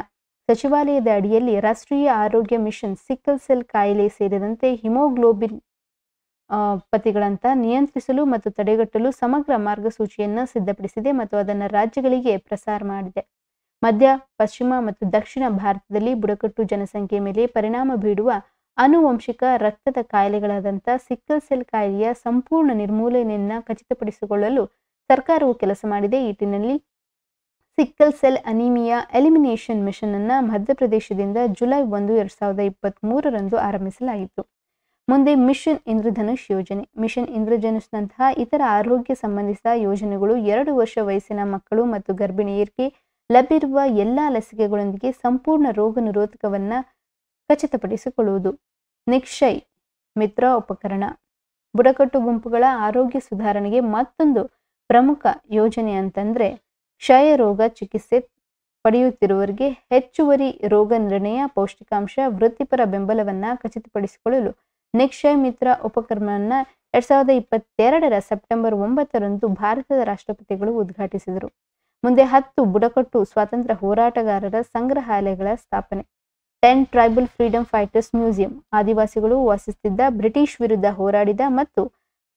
ಸಚಿವಾಲಯದ ಅಡಿಯಲ್ಲಿ ರಾಷ್ಟ್ರೀಯ ಆರೋಗ್ಯ ಮಿಷನ್ ಸಿಕ್ಕಲ್ ಸೆಲ್ ಕಾಯಿಲೆ ಸೇರಿದಂತೆ ಹಿಮೋಗ್ಲೋಬಿನ್ ಪತಿಗಳಂತ ನಿಯಂತ್ರಿಸಲು ಮತ್ತು ತಡೆಗಟ್ಟಲು ಸಮಗ್ರ ಮಾರ್ಗಸೂಚಿಯನ್ನು ಸಿದ್ಧಪಡಿಸಿದೆ ಮತ್ತು ಅದನ್ನು ರಾಜ್ಯಗಳಿಗೆ ಪ್ರಸಾರ ಮಾಡಿದೆ. ಮಧ್ಯ, ಪಶ್ಚಿಮ ಮತ್ತು ದಕ್ಷಿಣ ಭಾರತದಲ್ಲಿ ಬುಡಕಟ್ಟು ಜನಸಂಖ್ಯೆ ಮೇಲೆ ಪರಿಣಾಮ ಬೀರುವ ಆನುವಂಶಿಕ ರಕ್ತದ ಕಾಯಿಲೆಗಳಾದಂಥ ಸಿಕ್ಕಲ್ ಸೆಲ್ ಕಾಯಿಲೆಯ ಸಂಪೂರ್ಣ ನಿರ್ಮೂಲನೆಯನ್ನು ಖಚಿತಪಡಿಸಿಕೊಳ್ಳಲು ಸರ್ಕಾರವು ಕೆಲಸ ಮಾಡಿದೆ. ಈ ನಿಟ್ಟಿನಲ್ಲಿ sickle cell anaemia elimination mission ಅನ್ನು ಮಧ್ಯಪ್ರದೇಶದಿಂದ ಜುಲೈ 1, 2023ರಂದು ಆರಂಭಿಸಲಾಯಿತು. ಮುಂದೆ ಮಿಷನ್ ಇಂದ್ರಧನುಷ್ ಯೋಜನೆ. ಮಿಷನ್ ಇಂದ್ರಧನುಷ್ನಂತಹ ಇತರ ಆರೋಗ್ಯ ಸಂಬಂಧಿತ ಯೋಜನೆಗಳು 2 ವರ್ಷ ವಯಸ್ಸಿನ ಮಕ್ಕಳು ಮತ್ತು ಗರ್ಭಿಣಿಯರಿಗೆ ಲಭ್ಯವಿರುವ ಎಲ್ಲಾ ಲಸಿಕೆಗಳೊಂದಿಗೆ ಸಂಪೂರ್ಣ ರೋಗ ನಿರೋಧಕವನ್ನ ಖಚಿತಪಡಿಸಿಕೊಳ್ಳುವುದು. ನಿಕ್ಷಯ್ ಮಿತ್ರ ಉಪಕರಣ ಬುಡಕಟ್ಟು ಗುಂಪುಗಳ ಆರೋಗ್ಯ ಸುಧಾರಣೆಗೆ ಮತ್ತೊಂದು ಪ್ರಮುಖ ಯೋಜನೆ ಅಂತಂದ್ರೆ ಕ್ಷಯ ರೋಗ ಚಿಕಿತ್ಸೆ ಪಡೆಯುತ್ತಿರುವವರಿಗೆ ಹೆಚ್ಚುವರಿ ರೋಗ ನಿರ್ಣಯ, ಪೌಷ್ಟಿಕಾಂಶ, ವೃತ್ತಿಪರ ಬೆಂಬಲವನ್ನ ಖಚಿತಪಡಿಸಿಕೊಳ್ಳಲು ನಿಕ್ಷಯ್ ಮಿತ್ರ ಉಪಕ್ರಮವನ್ನ 2022 ಸೆಪ್ಟೆಂಬರ್ 9 ಭಾರತದ ರಾಷ್ಟ್ರಪತಿಗಳು ಉದ್ಘಾಟಿಸಿದರು. ಮುಂದೆ 10 ಬುಡಕಟ್ಟು ಸ್ವಾತಂತ್ರ್ಯ ಹೋರಾಟಗಾರರ ಸಂಗ್ರಹಾಲಯಗಳ ಸ್ಥಾಪನೆ. 10 ಟ್ರೈಬಲ್ ಫ್ರೀಡಂ ಫೈಟರ್ಸ್ ಮ್ಯೂಸಿಯಂ ಆದಿವಾಸಿಗಳು ವಾಸಿಸುತ್ತಿದ್ದ ಬ್ರಿಟಿಷ್ ವಿರುದ್ಧ ಹೋರಾಡಿದ ಮತ್ತು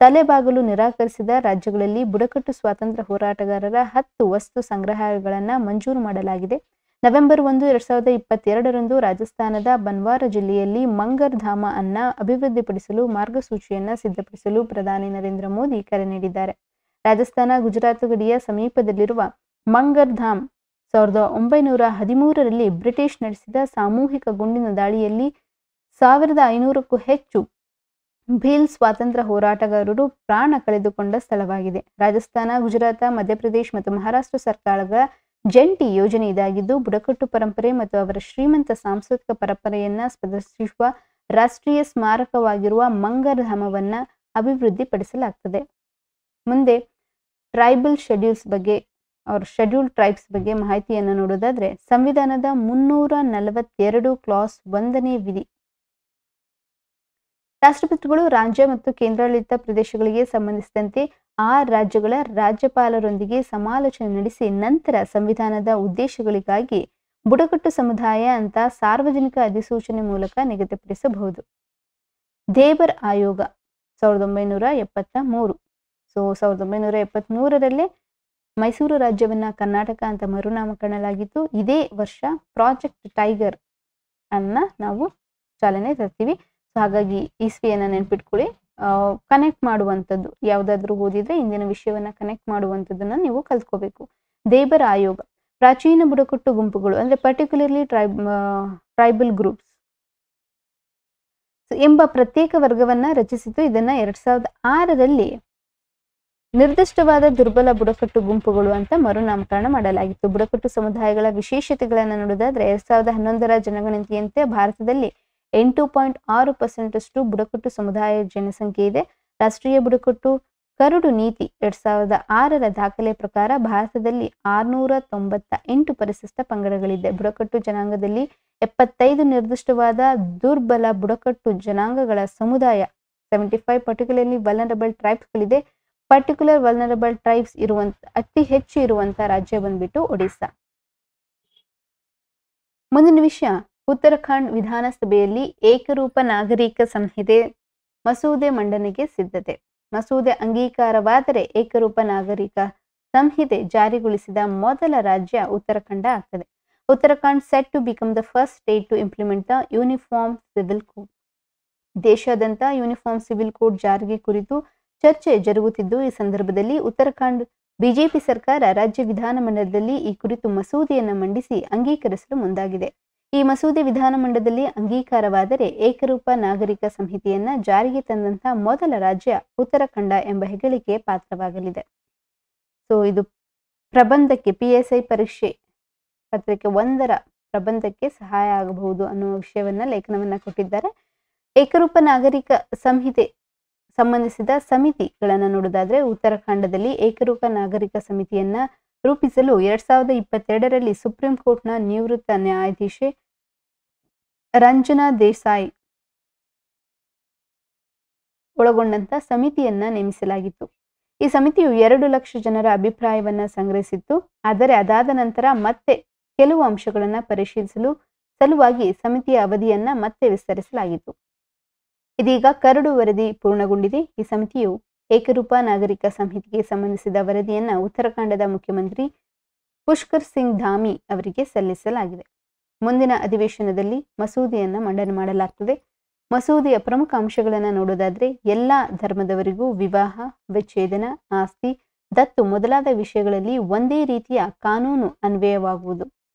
ತಲೆಬಾಗಲು ನಿರಾಕರಿಸಿದ ರಾಜ್ಯಗಳಲ್ಲಿ ಬುಡಕಟ್ಟು ಸ್ವಾತಂತ್ರ್ಯ ಹೋರಾಟಗಾರರ 10 ವಸ್ತು ಸಂಗ್ರಹಾಲಯಗಳನ್ನು ಮಂಜೂರು ಮಾಡಲಾಗಿದೆ. ನವೆಂಬರ್ 1, 2022 ರಾಜಸ್ಥಾನದ ಬನ್ವಾರ ಜಿಲ್ಲೆಯಲ್ಲಿ ಮಂಗರ್ ಧಾಮ ಅನ್ನ ಅಭಿವೃದ್ಧಿಪಡಿಸಲು ಮಾರ್ಗಸೂಚಿಯನ್ನ ಸಿದ್ಧಪಡಿಸಲು ಪ್ರಧಾನಿ ನರೇಂದ್ರ ಮೋದಿ ಕರೆ ನೀಡಿದ್ದಾರೆ. ರಾಜಸ್ಥಾನ ಗುಜರಾತ್ ಗಡಿಯ ಸಮೀಪದಲ್ಲಿರುವ ಮಂಗರ್ ಧಾಮ್ 1913ರಲ್ಲಿ ಬ್ರಿಟಿಷ್ ನಡೆಸಿದ ಸಾಮೂಹಿಕ ಗುಂಡಿನ ದಾಳಿಯಲ್ಲಿ 1500ಕ್ಕೂ ಹೆಚ್ಚು ಭೀಲ್ ಸ್ವಾತಂತ್ರ್ಯ ಹೋರಾಟಗಾರರು ಪ್ರಾಣ ಕಳೆದುಕೊಂಡ ಸ್ಥಳವಾಗಿದೆ. ರಾಜಸ್ಥಾನ, ಗುಜರಾತ್, ಮಧ್ಯಪ್ರದೇಶ ಮತ್ತು ಮಹಾರಾಷ್ಟ್ರ ಸರ್ಕಾರಗಳ ಜಂಟಿ ಯೋಜನೆ ಇದಾಗಿದ್ದು, ಬುಡಕಟ್ಟು ಪರಂಪರೆ ಮತ್ತು ಅವರ ಶ್ರೀಮಂತ ಸಾಂಸ್ಕೃತಿಕ ಪರಂಪರೆಯನ್ನ ಪ್ರದರ್ಶಿಸುವ ರಾಷ್ಟ್ರೀಯ ಸ್ಮಾರಕವಾಗಿರುವ ಮಂಗರ್ ಧಾಮವನ್ನ ಅಭಿವೃದ್ಧಿಪಡಿಸಲಾಗ್ತದೆ. ಮುಂದೆ ಟ್ರೈಬಲ್ ಶೆಡ್ಯೂಲ್ಸ್ ಬಗ್ಗೆ ಶೆಡ್ಯೂಲ್ ಟ್ರೈಬ್ಸ್ ಬಗ್ಗೆ ಮಾಹಿತಿಯನ್ನು ನೋಡೋದಾದ್ರೆ, ಸಂವಿಧಾನದ 342 ಕ್ಲಾಸ್ 1ನೇ ವಿಧಿ ರಾಷ್ಟ್ರಪತಿಗಳು ರಾಜ್ಯ ಮತ್ತು ಕೇಂದ್ರಾಡಳಿತ ಪ್ರದೇಶಗಳಿಗೆ ಸಂಬಂಧಿಸಿದಂತೆ ಆ ರಾಜ್ಯಗಳ ರಾಜ್ಯಪಾಲರೊಂದಿಗೆ ಸಮಾಲೋಚನೆ ನಡೆಸಿ ನಂತರ ಸಂವಿಧಾನದ ಉದ್ದೇಶಗಳಿಗಾಗಿ ಬುಡಕಟ್ಟು ಸಮುದಾಯ ಅಂತ ಸಾರ್ವಜನಿಕ ಅಧಿಸೂಚನೆ ಮೂಲಕ ನಿಗದಿಪಡಿಸಬಹುದು. ದೇಬರ್ ಆಯೋಗ 1973. 1973ರಲ್ಲೇ ಮೈಸೂರು ರಾಜ್ಯವನ್ನ ಕರ್ನಾಟಕ ಅಂತ ಮರುನಾಮಕರಣಲಾಗಿತ್ತು. ಇದೇ ವರ್ಷ ಪ್ರಾಜೆಕ್ಟ್ ಟೈಗರ್ ಅನ್ನ ನಾವು ಚಾಲನೆ ತರ್ತೀವಿ. ಹಾಗಾಗಿ ಇಸ್ವಿಯನ್ನ ನೆನ್ಪಿಟ್ಕೊಳ್ಳಿ. ಕನೆಕ್ಟ್ ಮಾಡುವಂಥದ್ದು ಯಾವುದಾದ್ರೂ ಓದಿದ್ರೆ ಇಂದಿನ ವಿಷಯವನ್ನ ಕನೆಕ್ಟ್ ಮಾಡುವಂಥದ್ದನ್ನ ನೀವು ಕಲ್ತ್ಕೋಬೇಕು. ದೇಬರ್ ಆಯೋಗ ಪ್ರಾಚೀನ ಬುಡಕಟ್ಟು ಗುಂಪುಗಳು ಅಂದ್ರೆ ಪರ್ಟಿಕ್ಯುಲರ್ಲಿ ಟ್ರೈಬಲ್ ಗ್ರೂಪ್ಸ್ ಎಂಬ ಪ್ರತ್ಯೇಕ ವರ್ಗವನ್ನ ರಚಿಸಿತು. ಇದನ್ನ 2006ರಲ್ಲಿ ನಿರ್ದಿಷ್ಟವಾದ ದುರ್ಬಲ ಬುಡಕಟ್ಟು ಗುಂಪುಗಳು ಅಂತ ಮರುನಾಮಕರಣ ಮಾಡಲಾಗಿತ್ತು. ಬುಡಕಟ್ಟು ಸಮುದಾಯಗಳ ವಿಶೇಷತೆಗಳನ್ನು ನೋಡೋದಾದ್ರೆ 2011ರ ಜನಗಣತಿಯಂತೆ ಭಾರತದಲ್ಲಿ 8.6% ಬುಡಕಟ್ಟು ಸಮುದಾಯ ಜನಸಂಖ್ಯೆ ಇದೆ. ರಾಷ್ಟ್ರೀಯ ಬುಡಕಟ್ಟು ಕರಡು ನೀತಿ 2006ರ ದಾಖಲೆ ಪ್ರಕಾರ ಭಾರತದಲ್ಲಿ 698 ಪರಿಶಿಷ್ಟ ಪಂಗಡಗಳಿದೆ. ಬುಡಕಟ್ಟು ಜನಾಂಗದಲ್ಲಿ 75 ನಿರ್ದಿಷ್ಟವಾದ ದುರ್ಬಲ ಬುಡಕಟ್ಟು ಜನಾಂಗಗಳ ಸಮುದಾಯ 75 ಪರ್ಟಿಕ್ಯುಲರ್ಲಿ ವಲ್ನರಬಲ್ ಟ್ರೈಬ್ಸ್ಗಳಿದೆ. ಪರ್ಟಿಕ್ಯುಲರ್ ವಲ್ನರಬಲ್ ಟ್ರೈಬ್ಸ್ ಅತಿ ಹೆಚ್ಚು ಇರುವಂತ ರಾಜ್ಯ ಬಂದ್ಬಿಟ್ಟು ಒಡಿಸ್ಸಾ. ಮುಂದಿನ ವಿಷಯ, ಉತ್ತರಾಖಂಡ್ ವಿಧಾನಸಭೆಯಲ್ಲಿ ಏಕರೂಪ ನಾಗರಿಕ ಸಂಹಿತೆ ಮಸೂದೆ ಮಂಡನೆಗೆ ಸಿದ್ಧತೆ. ಮಸೂದೆ ಅಂಗೀಕಾರವಾದರೆ ಏಕರೂಪ ನಾಗರಿಕ ಸಂಹಿತೆ ಜಾರಿಗೊಳಿಸಿದ ಮೊದಲ ರಾಜ್ಯ ಉತ್ತರಾಖಂಡ ಆಗ್ತದೆ. Uttarakhand set to become the first state to implement the uniform civil code. ದೇಶಾದ್ಯಂತ ಯೂನಿಫಾರ್ಮ್ ಸಿವಿಲ್ ಕೋಡ್ ಜಾರಿಗೆ ಕುರಿತು ಚರ್ಚೆ ಜರುಗುತ್ತಿದ್ದು, ಈ ಸಂದರ್ಭದಲ್ಲಿ ಉತ್ತರಾಖಂಡ್ ಬಿಜೆಪಿ ಸರ್ಕಾರ ರಾಜ್ಯ ವಿಧಾನಮಂಡಲದಲ್ಲಿ ಈ ಕುರಿತು ಮಸೂದೆಯನ್ನು ಮಂಡಿಸಿ ಅಂಗೀಕರಿಸಲು ಮುಂದಾಗಿದೆ. ಈ ಮಸೂದೆ ವಿಧಾನಮಂಡಲದಲ್ಲಿ ಅಂಗೀಕಾರವಾದರೆ ಏಕರೂಪ ನಾಗರಿಕ ಸಂಹಿತೆಯನ್ನ ಜಾರಿಗೆ ತಂದಂತಹ ಮೊದಲ ರಾಜ್ಯ ಉತ್ತರಾಖಂಡ ಎಂಬ ಹೆಗ್ಗಳಿಕೆ ಪಾತ್ರವಾಗಲಿದೆ. ಇದು ಪ್ರಬಂಧಕ್ಕೆ PSI ಪರೀಕ್ಷೆ ಪತ್ರಿಕೆ 1ರ ಪ್ರಬಂಧಕ್ಕೆ ಸಹಾಯ ಆಗಬಹುದು ಅನ್ನುವ ವಿಷಯವನ್ನ ಲೇಖನವನ್ನ ಕೊಟ್ಟಿದ್ದಾರೆ. ಏಕರೂಪ ನಾಗರಿಕ ಸಂಹಿತೆ ಸಂಬಂಧಿಸಿದ ಸಮಿತಿಗಳನ್ನು ನೋಡೋದಾದ್ರೆ, ಉತ್ತರಾಖಂಡದಲ್ಲಿ ಏಕರೂಪ ನಾಗರಿಕ ಸಮಿತಿಯನ್ನ ರೂಪಿಸಲು 2022ರಲ್ಲಿ ಸುಪ್ರೀಂ ಕೋರ್ಟ್ನ ನಿವೃತ್ತ ನ್ಯಾಯಾಧೀಶೆ ರಂಜನಾ ದೇಸಾಯಿ ಒಳಗೊಂಡಂತ ಸಮಿತಿಯನ್ನ ನೇಮಿಸಲಾಗಿತ್ತು. ಈ ಸಮಿತಿಯು 2 ಲಕ್ಷ ಜನರ ಅಭಿಪ್ರಾಯವನ್ನ ಸಂಗ್ರಹಿಸಿತ್ತು. ಆದರೆ ಅದಾದ ನಂತರ ಮತ್ತೆ ಕೆಲವು ಅಂಶಗಳನ್ನ ಪರಿಶೀಲಿಸಲು ಸಲುವಾಗಿ ಸಮಿತಿಯ ಅವಧಿಯನ್ನ ಮತ್ತೆ ವಿಸ್ತರಿಸಲಾಗಿತ್ತು. ಇದೀಗ ಕರಡು ವರದಿ ಪೂರ್ಣಗೊಂಡಿದೆ. ಈ ಸಮಿತಿಯು ಏಕರೂಪ ನಾಗರಿಕ ಸಂಹಿತೆಗೆ ಸಂಬಂಧಿಸಿದ ವರದಿಯನ್ನ ಉತ್ತರಾಖಂಡದ ಮುಖ್ಯಮಂತ್ರಿ ಪುಷ್ಕರ್ ಸಿಂಗ್ ಧಾಮಿ ಅವರಿಗೆ ಸಲ್ಲಿಸಲಾಗಿದೆ. ಮುಂದಿನ ಅಧಿವೇಶನದಲ್ಲಿ ಮಸೂದೆಯನ್ನ ಮಂಡನೆ ಮಾಡಲಾಗ್ತದೆ. ಮಸೂದೆಯ ಪ್ರಮುಖ ಅಂಶಗಳನ್ನು ನೋಡೋದಾದ್ರೆ, ಎಲ್ಲಾ ಧರ್ಮದವರಿಗೂ ವಿವಾಹ, ವಿಚ್ಛೇದನ, ಆಸ್ತಿ, ದತ್ತು ಮೊದಲಾದ ವಿಷಯಗಳಲ್ಲಿ ಒಂದೇ ರೀತಿಯ ಕಾನೂನು ಅನ್ವಯವಾಗುವುದು.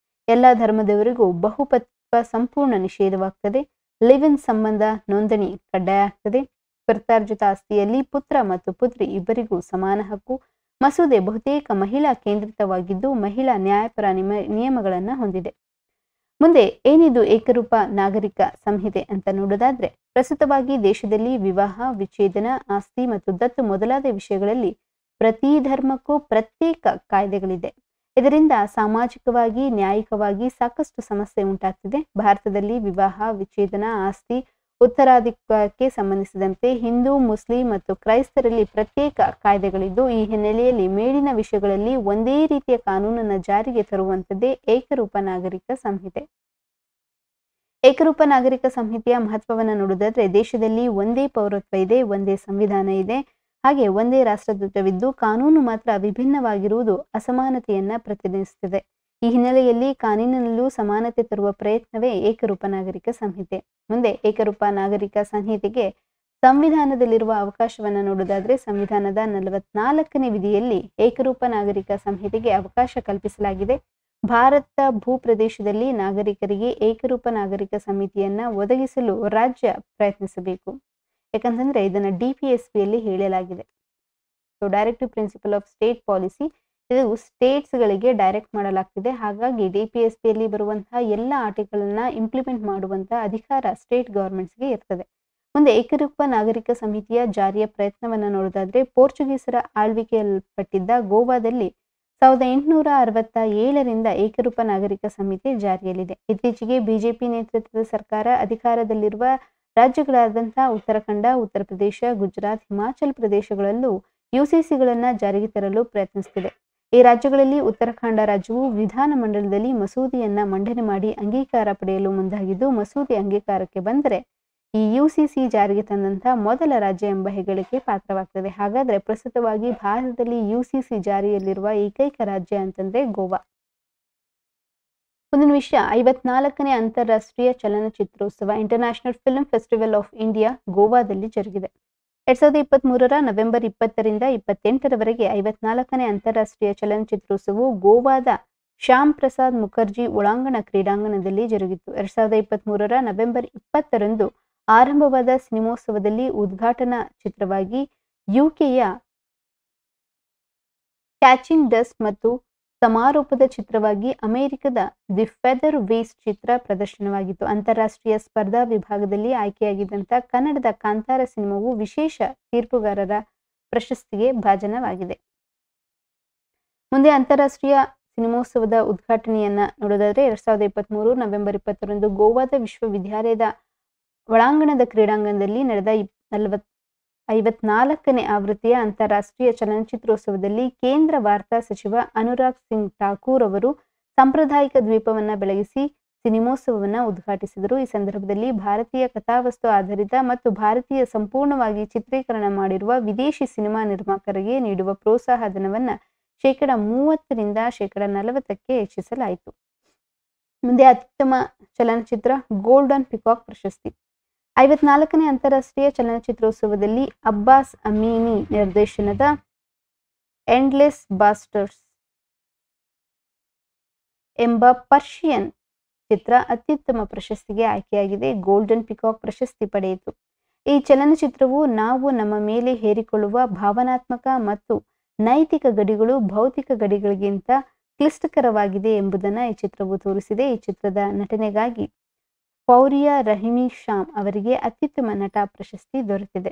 ಎಲ್ಲಾ ಧರ್ಮದವರಿಗೂ ಬಹುಪತ್ವ ಸಂಪೂರ್ಣ ನಿಷೇಧವಾಗ್ತದೆ. ಲಿವ್ ಇನ್ ಸಂಬಂಧ ನೋಂದಣಿ ಕಡ್ಡಾಯ ಆಗ್ತದೆ. ಪಿತ್ರಾರ್ಜಿತ ಆಸ್ತಿಯಲ್ಲಿ ಪುತ್ರ ಮತ್ತು ಪುತ್ರಿ ಇಬ್ಬರಿಗೂ ಸಮಾನ ಹಕ್ಕು. ಮಸೂದೆ ಬಹುತೇಕ ಮಹಿಳಾ ಕೇಂದ್ರಿತವಾಗಿದ್ದು ಮಹಿಳಾ ನ್ಯಾಯಪರ ನಿಯಮಗಳನ್ನು ಹೊಂದಿದೆ. ಮುಂದೆ ಏನಿದು ಏಕರೂಪ ನಾಗರಿಕ ಸಂಹಿತೆ ಅಂತ ನೋಡೋದಾದ್ರೆ, ಪ್ರಸ್ತುತವಾಗಿ ದೇಶದಲ್ಲಿ ವಿವಾಹ, ವಿಚ್ಛೇದನ, ಆಸ್ತಿ ಮತ್ತು ದತ್ತು ಮೊದಲಾದ ವಿಷಯಗಳಲ್ಲಿ ಪ್ರತಿ ಧರ್ಮಕ್ಕೂ ಪ್ರತ್ಯೇಕ ಕಾಯ್ದೆಗಳಿದೆ. ಇದರಿಂದ ಸಾಮಾಜಿಕವಾಗಿ, ನ್ಯಾಯಿಕವಾಗಿ ಸಾಕಷ್ಟು ಸಮಸ್ಯೆ ಉಂಟಾಗ್ತಿದೆ. ಭಾರತದಲ್ಲಿ ವಿವಾಹ, ವಿಚ್ಛೇದನ, ಆಸ್ತಿ, ಉತ್ತರಾಧಿಕಾರಕ್ಕೆ ಸಂಬಂಧಿಸಿದಂತೆ ಹಿಂದೂ, ಮುಸ್ಲಿಂ ಮತ್ತು ಕ್ರೈಸ್ತರಲ್ಲಿ ಪ್ರತ್ಯೇಕ ಕಾಯ್ದೆಗಳಿದ್ದು, ಈ ಹಿನ್ನೆಲೆಯಲ್ಲಿ ಮೇಲಿನ ವಿಷಯಗಳಲ್ಲಿ ಒಂದೇ ರೀತಿಯ ಕಾನೂನನ್ನು ಜಾರಿಗೆ ತರುವಂಥದ್ದೇ ಏಕರೂಪ ನಾಗರಿಕ ಸಂಹಿತೆ. ಏಕರೂಪ ನಾಗರಿಕ ಸಂಹಿತೆಯ ಮಹತ್ವವನ್ನು ನೋಡೋದಾದ್ರೆ, ದೇಶದಲ್ಲಿ ಒಂದೇ ಪೌರತ್ವ ಇದೆ, ಒಂದೇ ಸಂವಿಧಾನ ಇದೆ, ಹಾಗೆ ಒಂದೇ ರಾಷ್ಟ್ರಧ್ವಜವಿದ್ದು ಕಾನೂನು ಮಾತ್ರ ವಿಭಿನ್ನವಾಗಿರುವುದು ಅಸಮಾನತೆಯನ್ನ ಪ್ರತಿನಿಧಿಸುತ್ತದೆ. ಈ ಹಿನ್ನೆಲೆಯಲ್ಲಿ ಕಾನೂನಿನಲ್ಲೂ ಸಮಾನತೆ ತರುವ ಪ್ರಯತ್ನವೇ ಏಕರೂಪ ನಾಗರಿಕ ಸಂಹಿತೆ. ಮುಂದೆ ಏಕರೂಪ ನಾಗರಿಕ ಸಂಹಿತೆಗೆ ಸಂವಿಧಾನದಲ್ಲಿರುವ ಅವಕಾಶವನ್ನು ನೋಡೋದಾದ್ರೆ, ಸಂವಿಧಾನದ 44ನೇ ವಿಧಿಯಲ್ಲಿ ಏಕರೂಪ ನಾಗರಿಕ ಸಂಹಿತೆಗೆ ಅವಕಾಶ ಕಲ್ಪಿಸಲಾಗಿದೆ. ಭಾರತ ಭೂಪ್ರದೇಶದಲ್ಲಿ ನಾಗರಿಕರಿಗೆ ಏಕರೂಪ ನಾಗರಿಕ ಸಮಿತಿಯನ್ನ ಒದಗಿಸಲು ರಾಜ್ಯ ಪ್ರಯತ್ನಿಸಬೇಕು. ಯಾಕಂತಂದ್ರೆ ಇದನ್ನ DPSPಯಲ್ಲಿ ಹೇಳಲಾಗಿದೆ. So directive principle of state policy, ಇದು ಸ್ಟೇಟ್ಸ್ಗಳಿಗೆ ಡೈರೆಕ್ಟ್ ಮಾಡಲಾಗ್ತಿದೆ. ಹಾಗಾಗಿ DPSPಯಲ್ಲಿ ಬರುವಂತಹ ಎಲ್ಲ ಆರ್ಟಿಕಲ್ನ ಇಂಪ್ಲಿಮೆಂಟ್ ಮಾಡುವಂತಹ ಅಧಿಕಾರ ಸ್ಟೇಟ್ ಗವರ್ಮೆಂಟ್ಸ್ಗೆ ಇರ್ತದೆ. ಮುಂದೆ ಏಕರೂಪ ನಾಗರಿಕ ಸಮಿತಿಯ ಜಾರಿಯ ಪ್ರಯತ್ನವನ್ನು ನೋಡೋದಾದ್ರೆ, ಪೋರ್ಚುಗೀಸರ ಆಳ್ವಿಕೆಯಲ್ಪಟ್ಟಿದ್ದ ಗೋವಾದಲ್ಲಿ 1867ರಿಂದ ಏಕರೂಪ ನಾಗರಿಕ ಸಮಿತಿ ಜಾರಿಯಲ್ಲಿದೆ. ಇತ್ತೀಚೆಗೆ ಬಿಜೆಪಿ ನೇತೃತ್ವದ ಸರ್ಕಾರ ಅಧಿಕಾರದಲ್ಲಿರುವ ರಾಜ್ಯಗಳಾದಂತಹ ಉತ್ತರಾಖಂಡ, ಉತ್ತರ ಪ್ರದೇಶ, ಗುಜರಾತ್, ಹಿಮಾಚಲ ಪ್ರದೇಶಗಳಲ್ಲೂ UCCಗಳನ್ನು ಜಾರಿಗೆ ತರಲು ಪ್ರಯತ್ನಿಸುತ್ತಿದೆ. ಈ ರಾಜ್ಯಗಳಲ್ಲಿ ಉತ್ತರಾಖಂಡ ರಾಜ್ಯವು ವಿಧಾನಮಂಡಲದಲ್ಲಿ ಮಸೂದೆಯನ್ನ ಮಂಡನೆ ಮಾಡಿ ಅಂಗೀಕಾರ ಪಡೆಯಲು ಮುಂದಾಗಿದ್ದು, ಮಸೂದೆ ಅಂಗೀಕಾರಕ್ಕೆ ಬಂದರೆ ಈ UCC ಜಾರಿಗೆ ತಂದಂತಹ ಮೊದಲ ರಾಜ್ಯ ಎಂಬ ಹೆಗ್ಗಳಿಕೆ ಪಾತ್ರವಾಗ್ತದೆ. ಹಾಗಾದ್ರೆ ಪ್ರಸ್ತುತವಾಗಿ ಭಾರತದಲ್ಲಿ UCC ಜಾರಿಯಲ್ಲಿರುವ ಏಕೈಕ ರಾಜ್ಯ ಅಂತಂದ್ರೆ ಗೋವಾ. ಮುಂದಿನ ವಿಷಯ, 54ನೇ ಅಂತಾರಾಷ್ಟ್ರೀಯ ಚಲನಚಿತ್ರೋತ್ಸವ international film festival of India ಗೋವಾದಲ್ಲಿ ಜರುಗಿದೆ. 2023ರ ನವೆಂಬರ್ 20ರಿಂದ 28ರವರೆಗೆ 54ನೇ ಅಂತಾರಾಷ್ಟ್ರೀಯ ಚಲನಚಿತ್ರೋತ್ಸವವು ಗೋವಾದ ಶ್ಯಾಮ್ ಪ್ರಸಾದ್ ಮುಖರ್ಜಿ ಒಳಾಂಗಣ ಕ್ರೀಡಾಂಗಣದಲ್ಲಿ ಜರುಗಿತು. 2023ರ ನವೆಂಬರ್ 20ರಂದು ಆರಂಭವಾದ ಸಿನಿಮೋತ್ಸವದಲ್ಲಿ ಉದ್ಘಾಟನಾ ಚಿತ್ರವಾಗಿ UKಯ ಕ್ಯಾಚಿಂಗ್ ಡಸ್ಟ್ ಮತ್ತು ಸಮಾರೋಪದ ಚಿತ್ರವಾಗಿ ಅಮೆರಿಕದ ದಿ ಫೆದರ್ ವೇಸ್ಟ್ ಚಿತ್ರ ಪ್ರದರ್ಶನವಾಗಿತ್ತು. ಅಂತಾರಾಷ್ಟ್ರೀಯ ಸ್ಪರ್ಧಾ ವಿಭಾಗದಲ್ಲಿ ಆಯ್ಕೆಯಾಗಿದ್ದಂಥ ಕನ್ನಡದ ಕಾಂತಾರ ಸಿನಿಮಾವು ವಿಶೇಷ ತೀರ್ಪುಗಾರರ ಪ್ರಶಸ್ತಿಗೆ ಭಾಜನವಾಗಿದೆ. ಮುಂದೆ ಅಂತಾರಾಷ್ಟ್ರೀಯ ಸಿನಿಮೋತ್ಸವದ ಉದ್ಘಾಟನೆಯನ್ನ ನೋಡೋದಾದ್ರೆ, 2023 ನವೆಂಬರ್ 20ರಂದು ಗೋವಾದ ವಿಶ್ವವಿದ್ಯಾಲಯದ ಒಳಾಂಗಣದ ಕ್ರೀಡಾಂಗಣದಲ್ಲಿ ನಡೆದ 54ನೇ ಆವೃತ್ತಿಯ ಅಂತಾರಾಷ್ಟ್ರೀಯ ಚಲನಚಿತ್ರೋತ್ಸವದಲ್ಲಿ ಕೇಂದ್ರ ವಾರ್ತಾ ಸಚಿವ ಅನುರಾಗ್ ಸಿಂಗ್ ಠಾಕೂರ್ ಅವರು ಸಾಂಪ್ರದಾಯಿಕ ದ್ವೀಪವನ್ನು ಬೆಳಗಿಸಿ ಸಿನಿಮೋತ್ಸವವನ್ನು ಉದ್ಘಾಟಿಸಿದರು. ಈ ಸಂದರ್ಭದಲ್ಲಿ ಭಾರತೀಯ ಕಥಾವಸ್ತು ಆಧಾರಿತ ಮತ್ತು ಭಾರತೀಯ ಸಂಪೂರ್ಣವಾಗಿ ಚಿತ್ರೀಕರಣ ಮಾಡಿರುವ ವಿದೇಶಿ ಸಿನಿಮಾ ನಿರ್ಮಾಪಕರಿಗೆ ನೀಡುವ ಪ್ರೋತ್ಸಾಹ ಧನವನ್ನು 30%ರಿಂದ 40%ಕ್ಕೆ ಹೆಚ್ಚಿಸಲಾಯಿತು. ಮುಂದೆ ಅತ್ಯುತ್ತಮ ಚಲನಚಿತ್ರ ಗೋಲ್ಡನ್ ಪಿಕಾಕ್ ಪ್ರಶಸ್ತಿ. 54ನೇ ಅಂತಾರಾಷ್ಟ್ರೀಯ ಚಲನಚಿತ್ರೋತ್ಸವದಲ್ಲಿ ಅಬ್ಬಾಸ್ ಅಮೀನಿ ನಿರ್ದೇಶನದ ಎಂಡ್ಲೆಸ್ ಬಾಸ್ಟರ್ಸ್ ಎಂಬ ಪರ್ಷಿಯನ್ ಚಿತ್ರ ಅತ್ಯುತ್ತಮ ಪ್ರಶಸ್ತಿಗೆ ಆಯ್ಕೆಯಾಗಿದೆ. ಗೋಲ್ಡನ್ ಪಿಕಾಕ್ ಪ್ರಶಸ್ತಿ ಪಡೆಯಿತು. ಈ ಚಲನಚಿತ್ರವು ನಾವು ನಮ್ಮ ಮೇಲೆ ಹೇರಿಕೊಳ್ಳುವ ಭಾವನಾತ್ಮಕ ಮತ್ತು ನೈತಿಕ ಗಡಿಗಳು ಭೌತಿಕ ಗಡಿಗಳಿಗಿಂತ ಕ್ಲಿಷ್ಟಕರವಾಗಿದೆ ಎಂಬುದನ್ನು ಈ ಚಿತ್ರವು ತೋರಿಸಿದೆ. ಈ ಚಿತ್ರದ ನಟನೆಗಾಗಿ ಫೌರಿಯಾ ರಹಿಮಿ ಶಾಮ್ ಅವರಿಗೆ ಅತ್ಯುತ್ತಮ ನಟ ಪ್ರಶಸ್ತಿ ದೊರೆತಿದೆ.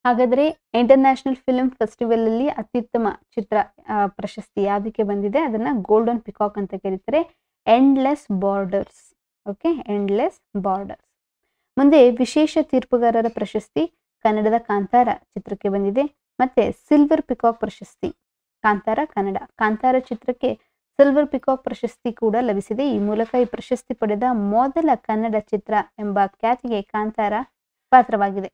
ಹಾಗಾದರೆ ಇಂಟರ್ನ್ಯಾಷನಲ್ ಫಿಲ್ಮ್ ಫೆಸ್ಟಿವಲ್ ಅಲ್ಲಿ ಅತ್ಯುತ್ತಮ ಚಿತ್ರ ಪ್ರಶಸ್ತಿ ಯಾವುದಕ್ಕೆ ಬಂದಿದೆ, ಅದನ್ನ ಗೋಲ್ಡನ್ ಪಿಕಾಕ್ ಅಂತ ಕರೀತಾರೆ. Endless borders. Okay, endless borders. ಮುಂದೆ ವಿಶೇಷ ತೀರ್ಪುಗಾರರ ಪ್ರಶಸ್ತಿ ಕನ್ನಡದ ಕಾಂತಾರ ಚಿತ್ರಕ್ಕೆ ಬಂದಿದೆ. ಮತ್ತೆ ಸಿಲ್ವರ್ ಪಿಕಾಕ್ ಪ್ರಶಸ್ತಿ ಕಾಂತಾರ ಕನ್ನಡ. ಕಾಂತಾರ ಚಿತ್ರಕ್ಕೆ ಸಿಲ್ವರ್ ಪಿಕಾಕ್ ಪ್ರಶಸ್ತಿ ಕೂಡ ಲಭಿಸಿದೆ. ಈ ಮೂಲಕ ಈ ಪ್ರಶಸ್ತಿ ಪಡೆದ ಮೊದಲ ಕನ್ನಡ ಚಿತ್ರ ಎಂಬ ಖ್ಯಾತಿಗೆ ಕಾಂತಾರ ಪಾತ್ರವಾಗಿದೆ.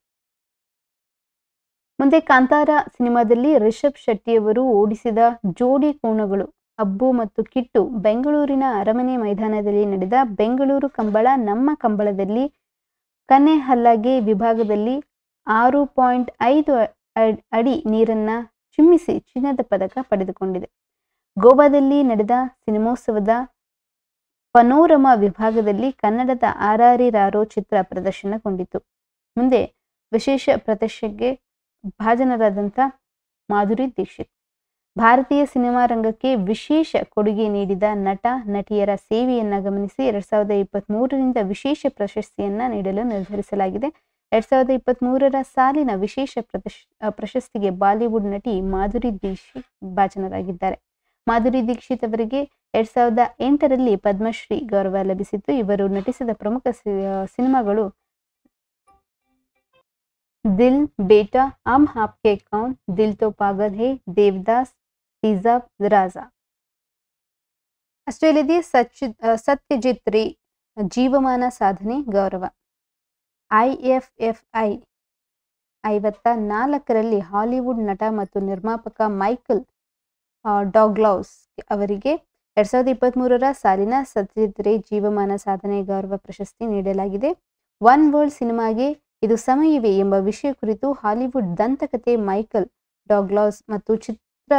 ಮುಂದೆ ಕಾಂತಾರ ಸಿನಿಮಾದಲ್ಲಿ ರಿಷಬ್ ಶೆಟ್ಟಿಯವರು ಓಡಿಸಿದ ಜೋಡಿ ಕೋಣಗಳು ಅಬ್ಬು ಮತ್ತು ಕಿಟ್ಟು ಬೆಂಗಳೂರಿನ ಅರಮನೆ ಮೈದಾನದಲ್ಲಿ ನಡೆದ ಬೆಂಗಳೂರು ಕಂಬಳ ನಮ್ಮ ಕಂಬಳದಲ್ಲಿ ಕನ್ನೆ ಹಲ್ಲಗೆ ವಿಭಾಗದಲ್ಲಿ 6.5 ಅಡಿ ನೀರನ್ನ ಚಿಮ್ಮಿಸಿ ಚಿನ್ನದ ಪದಕ ಪಡೆದುಕೊಂಡಿದೆ. ಗೋವಾದಲ್ಲಿ ನಡೆದ ಸಿನಿಮೋತ್ಸವದ ಪನೋರಮಾ ವಿಭಾಗದಲ್ಲಿ ಕನ್ನಡದ ಆರಾರಿ ರಾರೋ ಚಿತ್ರ ಪ್ರದರ್ಶನಗೊಂಡಿತು. ಮುಂದೆ ವಿಶೇಷ ಪ್ರದರ್ಶನಕ್ಕೆ ಭಾಜನರಾದಂಥ ಮಾಧುರಿ ದೀಕ್ಷಿತ್. ಭಾರತೀಯ ಸಿನಿಮಾ ರಂಗಕ್ಕೆ ವಿಶೇಷ ಕೊಡುಗೆ ನೀಡಿದ ನಟ ನಟಿಯರ ಸೇವೆಯನ್ನ ಗಮನಿಸಿ 2023ರಿಂದ ವಿಶೇಷ ಪ್ರಶಸ್ತಿಯನ್ನ ನೀಡಲು ನಿರ್ಧರಿಸಲಾಗಿದೆ. 2023ರ ಸಾಲಿನ ವಿಶೇಷ ಪ್ರಶಸ್ತಿಗೆ ಬಾಲಿವುಡ್ ನಟಿ ಮಾಧುರಿ ದೀಕ್ಷಿತ್ ಭಾಜನರಾಗಿದ್ದಾರೆ. ಮಾಧುರಿ ದೀಕ್ಷಿತ್ ಅವರಿಗೆ 2008ರಲ್ಲಿ ಪದ್ಮಶ್ರೀ ಗೌರವ ಲಭಿಸಿತ್ತು. ಇವರು ನಟಿಸಿದ ಪ್ರಮುಖ ಸಿನಿಮಾಗಳು ದಿಲ್, ಬೇಟಾ, ಹಮ್ ಆಪ್ಕೆ ಕೌನ್, ದಿಲ್ ತೋ ಪಾಗಲ್ ಹೇ, ದೇವದಾಸ್, ತೇಜಾಬ್, ರಾಜಾ. ಆಸ್ಟ್ರೇಲಿಯಾದ ಸತ್ಯಜಿತ್ ರೇ ಜೀವಮಾನ ಸಾಧನೆ ಗೌರವ. IFFI 54ರಲ್ಲಿ ಹಾಲಿವುಡ್ ನಟ ಮತ್ತು ನಿರ್ಮಾಪಕ ಮೈಕಲ್ ಡಾಗ್ಲೌಸ್ ಅವರಿಗೆ 2023ರ ಸಾಲಿನ ಸತ್ಯಜಿತ್ ರೇ ಜೀವಮಾನ ಸಾಧನೆ ಗೌರವ ಪ್ರಶಸ್ತಿ ನೀಡಲಾಗಿದೆ. ಒನ್ ವರ್ಲ್ಡ್ ಸಿನಿಮಾಗೆ ಇದು ಸಮಯವೇ ಎಂಬ ವಿಷಯ ಕುರಿತು ಹಾಲಿವುಡ್ ದಂತಕಥೆ ಮೈಕಲ್ ಡಾಗ್ಲೌಸ್ ಮತ್ತು ಚಿತ್ರ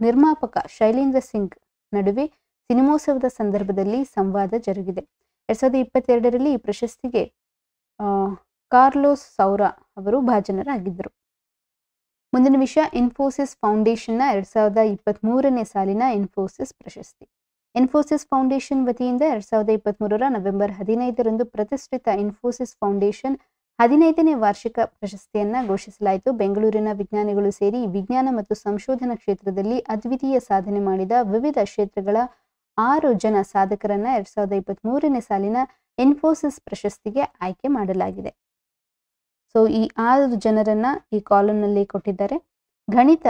ನಿರ್ಮಾಪಕ ಶೈಲೇಂದ್ರ ಸಿಂಗ್ ನಡುವೆ ಸಿನಿಮೋತ್ಸವದ ಸಂದರ್ಭದಲ್ಲಿ ಸಂವಾದ ಜರುಗಿದೆ. 2022ರಲ್ಲಿ ಈ ಪ್ರಶಸ್ತಿಗೆ ಕಾರ್ಲೋಸ್ ಸೌರಾ ಅವರು ಭಾಜನರಾಗಿದ್ದರು. ಮುಂದಿನ ವಿಷಯ, ಇನ್ಫೋಸಿಸ್ ಫೌಂಡೇಶನ್ನ 2023ನೇ ಸಾಲಿನ ಇನ್ಫೋಸಿಸ್ ಪ್ರಶಸ್ತಿ. ಇನ್ಫೋಸಿಸ್ ಫೌಂಡೇಶನ್ ವತಿಯಿಂದ 2023ರ ನವೆಂಬರ್ 15ರಂದು ಪ್ರತಿಷ್ಠಿತ ಇನ್ಫೋಸಿಸ್ ಫೌಂಡೇಶನ್ 15ನೇ ವಾರ್ಷಿಕ ಪ್ರಶಸ್ತಿಯನ್ನ ಘೋಷಿಸಲಾಯಿತು. ಬೆಂಗಳೂರಿನ ವಿಜ್ಞಾನಿಗಳು ಸೇರಿ ವಿಜ್ಞಾನ ಮತ್ತು ಸಂಶೋಧನಾ ಕ್ಷೇತ್ರದಲ್ಲಿ ಅದ್ವಿತೀಯ ಸಾಧನೆ ಮಾಡಿದ ವಿವಿಧ ಕ್ಷೇತ್ರಗಳ 6 ಜನ ಸಾಧಕರನ್ನ 2023ನೇ ಸಾಲಿನ ಇನ್ಫೋಸಿಸ್ ಪ್ರಶಸ್ತಿಗೆ ಆಯ್ಕೆ ಮಾಡಲಾಗಿದೆ. ಸೊ ಈ 6 ಜನರನ್ನ ಈ ಕಾಲಂನಲ್ಲಿ ಕೊಟ್ಟಿದ್ದಾರೆ. ಗಣಿತ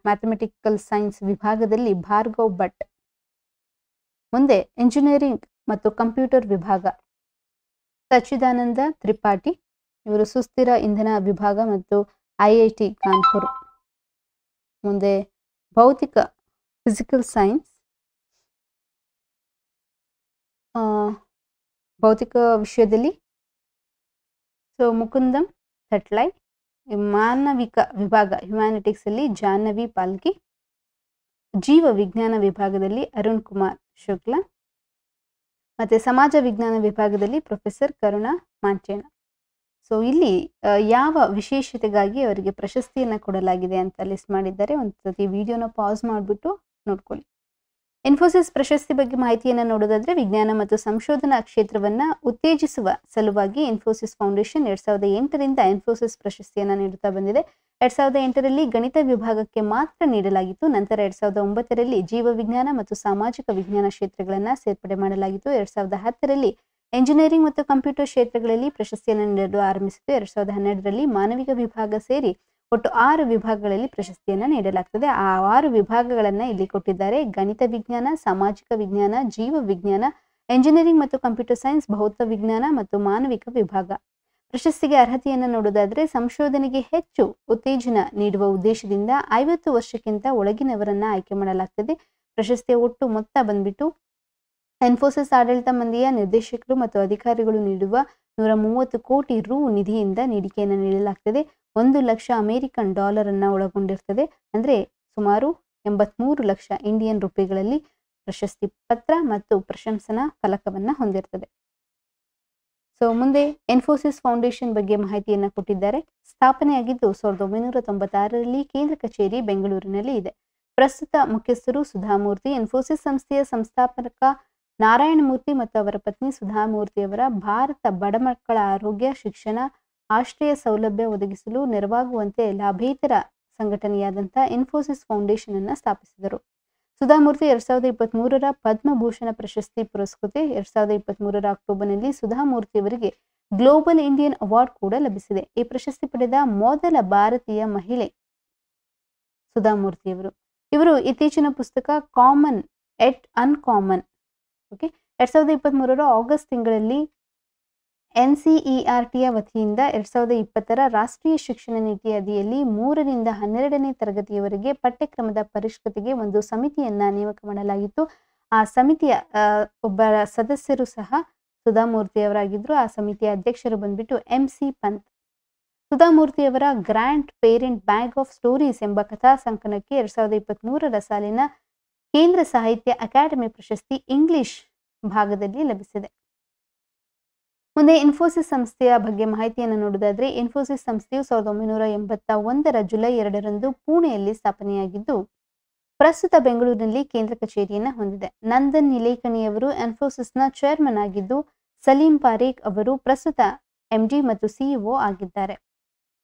ಮ್ಯಾಥಮೆಟಿಕಲ್ ಸೈನ್ಸ್ ವಿಭಾಗದಲ್ಲಿ ಭಾರ್ಗವ್ ಭಟ್, ಮುಂದೆ ಇಂಜಿನಿಯರಿಂಗ್ ಮತ್ತು ಕಂಪ್ಯೂಟರ್ ವಿಭಾಗ ಸಚ್ಚಿದಾನಂದ ತ್ರಿಪಾಠಿ, ಇವರು ಸುಸ್ಥಿರ ಇಂಧನ ವಿಭಾಗ ಮತ್ತು IIT ಕಾನ್ಪುರ್. ಮುಂದೆ ಭೌತಿಕ ಫಿಸಿಕಲ್ ಸೈನ್ಸ್ ಭೌತಿಕ ವಿಷಯದಲ್ಲಿ ಮುಕುಂದಂ ಥಟ್ಲೈ, ಮಾನವಿಕ ವಿಭಾಗ ಹ್ಯುಮ್ಯಾನಿಟಿಕ್ಸ್ ಅಲ್ಲಿ ಜಾಹ್ನವಿ ಪಾಲ್ಕಿ, ಜೀವ ವಿಜ್ಞಾನ ವಿಭಾಗದಲ್ಲಿ ಅರುಣ್ ಕುಮಾರ್ ಶುಕ್ಲಾ, ಮತ್ತೆ ಸಮಾಜ ವಿಜ್ಞಾನ ವಿಭಾಗದಲ್ಲಿ ಪ್ರೊಫೆಸರ್ ಕರುಣಾ ಮಾಂಚೇಣ. ಸೊ ಇಲ್ಲಿ ಯಾವ ವಿಶೇಷತೆಗಾಗಿ ಅವರಿಗೆ ಪ್ರಶಸ್ತಿಯನ್ನು ಕೊಡಲಾಗಿದೆ ಅಂತ ಲಿಸ್ಟ್ ಮಾಡಿದ್ದಾರೆ. ಒಂದ್ಸತಿ ವಿಡಿಯೋನ ಪಾಸ್ ಮಾಡಿಬಿಟ್ಟು ನೋಡ್ಕೊಳ್ಳಿ. ಇನ್ಫೋಸಿಸ್ ಪ್ರಶಸ್ತಿ ಬಗ್ಗೆ ಮಾಹಿತಿಯನ್ನು ನೋಡೋದಾದ್ರೆ, ವಿಜ್ಞಾನ ಮತ್ತು ಸಂಶೋಧನಾ ಕ್ಷೇತ್ರವನ್ನ ಉತ್ತೇಜಿಸುವ ಸಲುವಾಗಿ ಇನ್ಫೋಸಿಸ್ ಫೌಂಡೇಶನ್ 2008ರಿಂದ ಇನ್ಫೋಸಿಸ್ ಪ್ರಶಸ್ತಿಯನ್ನು ನೀಡುತ್ತಾ ಬಂದಿದೆ. 2008ರಲ್ಲಿ ಗಣಿತ ವಿಭಾಗಕ್ಕೆ ಮಾತ್ರ ನೀಡಲಾಗಿತ್ತು. ನಂತರ 2009ರಲ್ಲಿ ಜೀವ ವಿಜ್ಞಾನ ಮತ್ತು ಸಾಮಾಜಿಕ ವಿಜ್ಞಾನ ಕ್ಷೇತ್ರಗಳನ್ನ ಸೇರ್ಪಡೆ ಮಾಡಲಾಗಿತ್ತು. 2010ರಲ್ಲಿ ಎಂಜಿನಿಯರಿಂಗ್ ಮತ್ತು ಕಂಪ್ಯೂಟರ್ ಕ್ಷೇತ್ರಗಳಲ್ಲಿ ಪ್ರಶಸ್ತಿಯನ್ನು ನೀಡಲು ಆರಂಭಿಸಿತು. 2012ರಲ್ಲಿ ಮಾನವಿಕ ವಿಭಾಗ ಸೇರಿ ಒಟ್ಟು 6 ವಿಭಾಗಗಳಲ್ಲಿ ಪ್ರಶಸ್ತಿಯನ್ನು ನೀಡಲಾಗ್ತದೆ. ಆ 6 ವಿಭಾಗಗಳನ್ನ ಇಲ್ಲಿ ಕೊಟ್ಟಿದ್ದಾರೆ. ಗಣಿತ ವಿಜ್ಞಾನ, ಸಾಮಾಜಿಕ ವಿಜ್ಞಾನ, ಜೀವ ವಿಜ್ಞಾನ, ಎಂಜಿನಿಯರಿಂಗ್ ಮತ್ತು ಕಂಪ್ಯೂಟರ್ ಸೈನ್ಸ್, ಭೌತ ವಿಜ್ಞಾನ ಮತ್ತು ಮಾನವಿಕ ವಿಭಾಗ. ಪ್ರಶಸ್ತಿಗೆ ಅರ್ಹತೆಯನ್ನು ನೋಡೋದಾದ್ರೆ, ಸಂಶೋಧನೆಗೆ ಹೆಚ್ಚು ಉತ್ತೇಜನ ನೀಡುವ ಉದ್ದೇಶದಿಂದ 50 ವರ್ಷಕ್ಕಿಂತ ಒಳಗಿನವರನ್ನ ಆಯ್ಕೆ ಮಾಡಲಾಗ್ತದೆ. ಪ್ರಶಸ್ತಿಯ ಒಟ್ಟು ಮೊತ್ತ ಬಂದ್ಬಿಟ್ಟು ಇನ್ಫೋಸಿಸ್ ಆಡಳಿತ ಮಂಡಳಿಯ ನಿರ್ದೇಶಕರು ಮತ್ತು ಅಧಿಕಾರಿಗಳು ನೀಡುವ 130 ಕೋಟಿ ರು ನಿಧಿಯಿಂದ ನೀಡಿಕೆಯನ್ನು ನೀಡಲಾಗ್ತದೆ. 1 ಲಕ್ಷ ಅಮೆರಿಕನ್ ಡಾಲರ್ ಅನ್ನ ಒಳಗೊಂಡಿರ್ತದೆ. ಅಂದ್ರೆ ಸುಮಾರು 83 ಲಕ್ಷ ಇಂಡಿಯನ್ ರೂಪಾಯಿಗಳಲ್ಲಿ ಪ್ರಶಸ್ತಿ ಪತ್ರ ಮತ್ತು ಪ್ರಶಂಸನಾ ಫಲಕವನ್ನ ಹೊಂದಿರ್ತದೆ. ಸೊ ಮುಂದೆ ಇನ್ಫೋಸಿಸ್ ಫೌಂಡೇಶನ್ ಬಗ್ಗೆ ಮಾಹಿತಿಯನ್ನು ಕೊಟ್ಟಿದ್ದಾರೆ. ಸ್ಥಾಪನೆಯಾಗಿದ್ದು 1996ರಲ್ಲಿ ಕೇಂದ್ರ ಕಚೇರಿ ಬೆಂಗಳೂರಿನಲ್ಲಿ ಇದೆ. ಪ್ರಸ್ತುತ ಮುಖ್ಯಸ್ಥರು ಸುಧಾಮೂರ್ತಿ. ಇನ್ಫೋಸಿಸ್ ಸಂಸ್ಥೆಯ ಸಂಸ್ಥಾಪಕ ನಾರಾಯಣಮೂರ್ತಿ ಮತ್ತು ಅವರ ಪತ್ನಿ ಸುಧಾಮೂರ್ತಿ ಅವರ ಭಾರತ ಬಡ ಮಕ್ಕಳ ಆರೋಗ್ಯ, ಶಿಕ್ಷಣ, ಆಶ್ರಯ ಸೌಲಭ್ಯ ಒದಗಿಸಲು ನೆರವಾಗುವಂತೆ ಲಾಭೇತರ ಸಂಘಟನೆಯಾದಂಥ ಇನ್ಫೋಸಿಸ್ ಫೌಂಡೇಶನ್ ಅನ್ನು ಸ್ಥಾಪಿಸಿದರು. ಸುಧಾಮೂರ್ತಿ 2023ರ ಪದ್ಮಭೂಷಣ ಪ್ರಶಸ್ತಿ ಪುರಸ್ಕೃತೆ. 2023ರ ಅಕ್ಟೋಬರ್ನಲ್ಲಿ ಸುಧಾಮೂರ್ತಿ ಅವರಿಗೆ ಗ್ಲೋಬಲ್ ಇಂಡಿಯನ್ ಅವಾರ್ಡ್ ಕೂಡ ಲಭಿಸಿದೆ. ಈ ಪ್ರಶಸ್ತಿ ಪಡೆದ ಮೊದಲ ಭಾರತೀಯ ಮಹಿಳೆ ಸುಧಾಮೂರ್ತಿಯವರು. ಇವರು ಇತ್ತೀಚಿನ ಪುಸ್ತಕ ಕಾಮನ್ ಎಟ್ ಅನ್ಕಾಮನ್ 2023ರ ಆಗಸ್ಟ್ ತಿಂಗಳಲ್ಲಿ NCERTಯ ವತಿಯಿಂದ 2020ರ ರಾಷ್ಟ್ರೀಯ ಶಿಕ್ಷಣ ನೀತಿ ಅಡಿಯಲ್ಲಿ 3ರಿಂದ 12ನೇ ತರಗತಿಯವರೆಗೆ ಪಠ್ಯಕ್ರಮದ ಪರಿಷ್ಕೃತಿಗೆ ಒಂದು ಸಮಿತಿಯನ್ನ ನೇಮಕ ಮಾಡಲಾಗಿತ್ತು. ಆ ಸಮಿತಿಯ ಒಬ್ಬ ಸದಸ್ಯರು ಸಹ ಸುಧಾಮೂರ್ತಿ ಅವರಾಗಿದ್ರು. ಆ ಸಮಿತಿಯ ಅಧ್ಯಕ್ಷರು ಬಂದ್ಬಿಟ್ಟು MC ಪಂತ್. ಸುಧಾಮೂರ್ತಿಯವರ grand parent bag of stories ಎಂಬ ಕಥಾ ಸಂಕಲನಕ್ಕೆ 2023ರ ಸಾಲಿನ ಕೇಂದ್ರ ಸಾಹಿತ್ಯ ಅಕಾಡೆಮಿ ಪ್ರಶಸ್ತಿ ಇಂಗ್ಲಿಷ್ ಭಾಗದಲ್ಲಿ ಲಭಿಸಿದೆ. ಮುಂದೆ ಇನ್ಫೋಸಿಸ್ ಸಂಸ್ಥೆಯ ಬಗ್ಗೆ ಮಾಹಿತಿಯನ್ನು ನೋಡೋದಾದ್ರೆ, ಇನ್ಫೋಸಿಸ್ ಸಂಸ್ಥೆಯು 1981ರ ಜುಲೈ 2ರಂದು ಪುಣೆಯಲ್ಲಿ ಸ್ಥಾಪನೆಯಾಗಿದ್ದು, ಪ್ರಸ್ತುತ ಬೆಂಗಳೂರಿನಲ್ಲಿ ಕೇಂದ್ರ ಕಚೇರಿಯನ್ನು ಹೊಂದಿದೆ. ನಂದನ್ ನಿಲೇಕಣಿಯವರು ಇನ್ಫೋಸಿಸ್ನ ಚೇರ್ಮನ್ ಆಗಿದ್ದು, ಸಲೀಂ ಪಾರೇಖ್ ಅವರು ಪ್ರಸ್ತುತ ಎಂಡಿ ಮತ್ತು ಸಿಇಒ ಆಗಿದ್ದಾರೆ.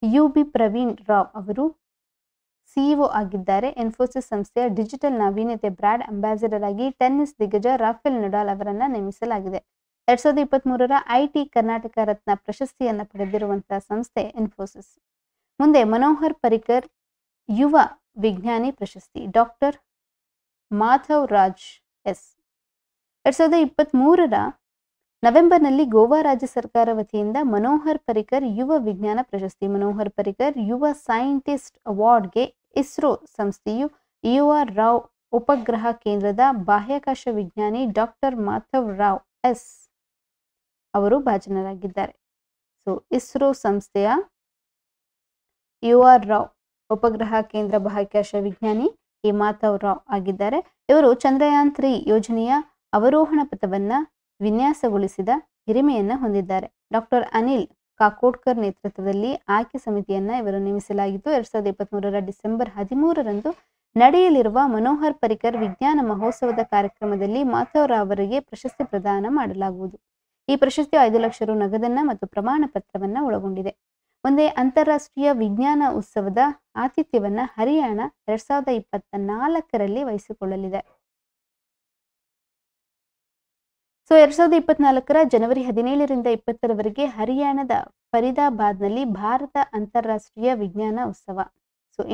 ಯುಬಿ ಪ್ರವೀಣ್ ರಾವ್ ಅವರು ಸಿಇಒ ಆಗಿದ್ದಾರೆ. ಇನ್ಫೋಸಿಸ್ ಸಂಸ್ಥೆಯ ಡಿಜಿಟಲ್ ನಾವೀನ್ಯತೆ ಬ್ರಾಂಡ್ ಅಂಬಾಸಿಡರ್ ಆಗಿ ಟೆನ್ನಿಸ್ ದಿಗ್ಗಜ ರಾಫೆಲ್ ನಡಾಲ್ ಅವರನ್ನ ನೇಮಿಸಲಾಗಿದೆ. 2023ರ ಐಟಿ ಕರ್ನಾಟಕ ರತ್ನ ಪ್ರಶಸ್ತಿಯನ್ನು ಪಡೆದಿರುವಂತಹ ಸಂಸ್ಥೆ ಇನ್ಫೋಸಿಸ್. ಮುಂದೆ ಮನೋಹರ್ ಪರಿಕರ್ ಯುವ ವಿಜ್ಞಾನಿ ಪ್ರಶಸ್ತಿ ಡಾಕ್ಟರ್ ಮಾಧವ್ ರಾಜ್ ಎಸ್. 2023ರ ನವೆಂಬರ್ನಲ್ಲಿ ಗೋವಾ ರಾಜ್ಯ ಸರ್ಕಾರ ವತಿಯಿಂದ ಮನೋಹರ್ ಪರಿಕರ್ ಯುವ ವಿಜ್ಞಾನ ಪ್ರಶಸ್ತಿ, ಮನೋಹರ್ ಪರಿಕರ್ ಯುವ ಸೈಂಟಿಸ್ಟ್ ಅವಾರ್ಡ್ಗೆ ಇಸ್ರೋ ಸಂಸ್ಥೆಯು UR ರಾವ್ ಉಪಗ್ರಹ ಕೇಂದ್ರದ ಬಾಹ್ಯಾಕಾಶ ವಿಜ್ಞಾನಿ ಡಾಕ್ಟರ್ ಮಾಧವ್ ರಾವ್ ಎಸ್ ಅವರು ಭಾಜನರಾಗಿದ್ದಾರೆ. ಇಸ್ರೋ ಸಂಸ್ಥೆಯ UR ರಾವ್ ಉಪಗ್ರಹ ಕೇಂದ್ರ ಬಾಹ್ಯಾಕಾಶ ವಿಜ್ಞಾನಿ ಮಾಧವ್ ರಾವ್ ಆಗಿದ್ದಾರೆ. ಇವರು ಚಂದ್ರಯಾನ್ 3 ಯೋಜನೆಯ ಅವರೋಹಣ ಪಥವನ್ನ ವಿನ್ಯಾಸಗೊಳಿಸಿದ ಹಿರಿಮೆಯನ್ನ ಹೊಂದಿದ್ದಾರೆ. ಡಾಕ್ಟರ್ ಅನಿಲ್ ಕಾಕೋಡ್ಕರ್ ನೇತೃತ್ವದಲ್ಲಿ ಆಯ್ಕೆ ಸಮಿತಿಯನ್ನ ಇವರು ನೇಮಿಸಲಾಗಿದ್ದು, 2023ರ ಡಿಸೆಂಬರ್ 13ರಂದು ನಡೆಯಲಿರುವ ಮನೋಹರ್ ಪರಿಕರ್ ವಿಜ್ಞಾನ ಮಹೋತ್ಸವದ ಕಾರ್ಯಕ್ರಮದಲ್ಲಿ ಮಾಧವ್ ರಾವ್ ಅವರಿಗೆ ಪ್ರಶಸ್ತಿ ಪ್ರದಾನ ಮಾಡಲಾಗುವುದು. ಈ ಪ್ರಶಸ್ತಿಯು 5 ಲಕ್ಷ ರು ನಗದನ್ನ ಮತ್ತು ಪ್ರಮಾಣ ಪತ್ರವನ್ನ ಒಳಗೊಂಡಿದೆ. ಮುಂದೆ ಅಂತಾರಾಷ್ಟ್ರೀಯ ವಿಜ್ಞಾನ ಉತ್ಸವದ ಆತಿಥ್ಯವನ್ನ ಹರಿಯಾಣ 2024ರಲ್ಲಿ ವಹಿಸಿಕೊಳ್ಳಲಿದೆ. 2024ರ ಜನವರಿ 17ರಿಂದ 20ರವರೆಗೆ ಹರಿಯಾಣದ ಫರೀದಾಬಾದ್ನಲ್ಲಿ ಭಾರತ ಅಂತಾರಾಷ್ಟ್ರೀಯ ವಿಜ್ಞಾನ ಉತ್ಸವ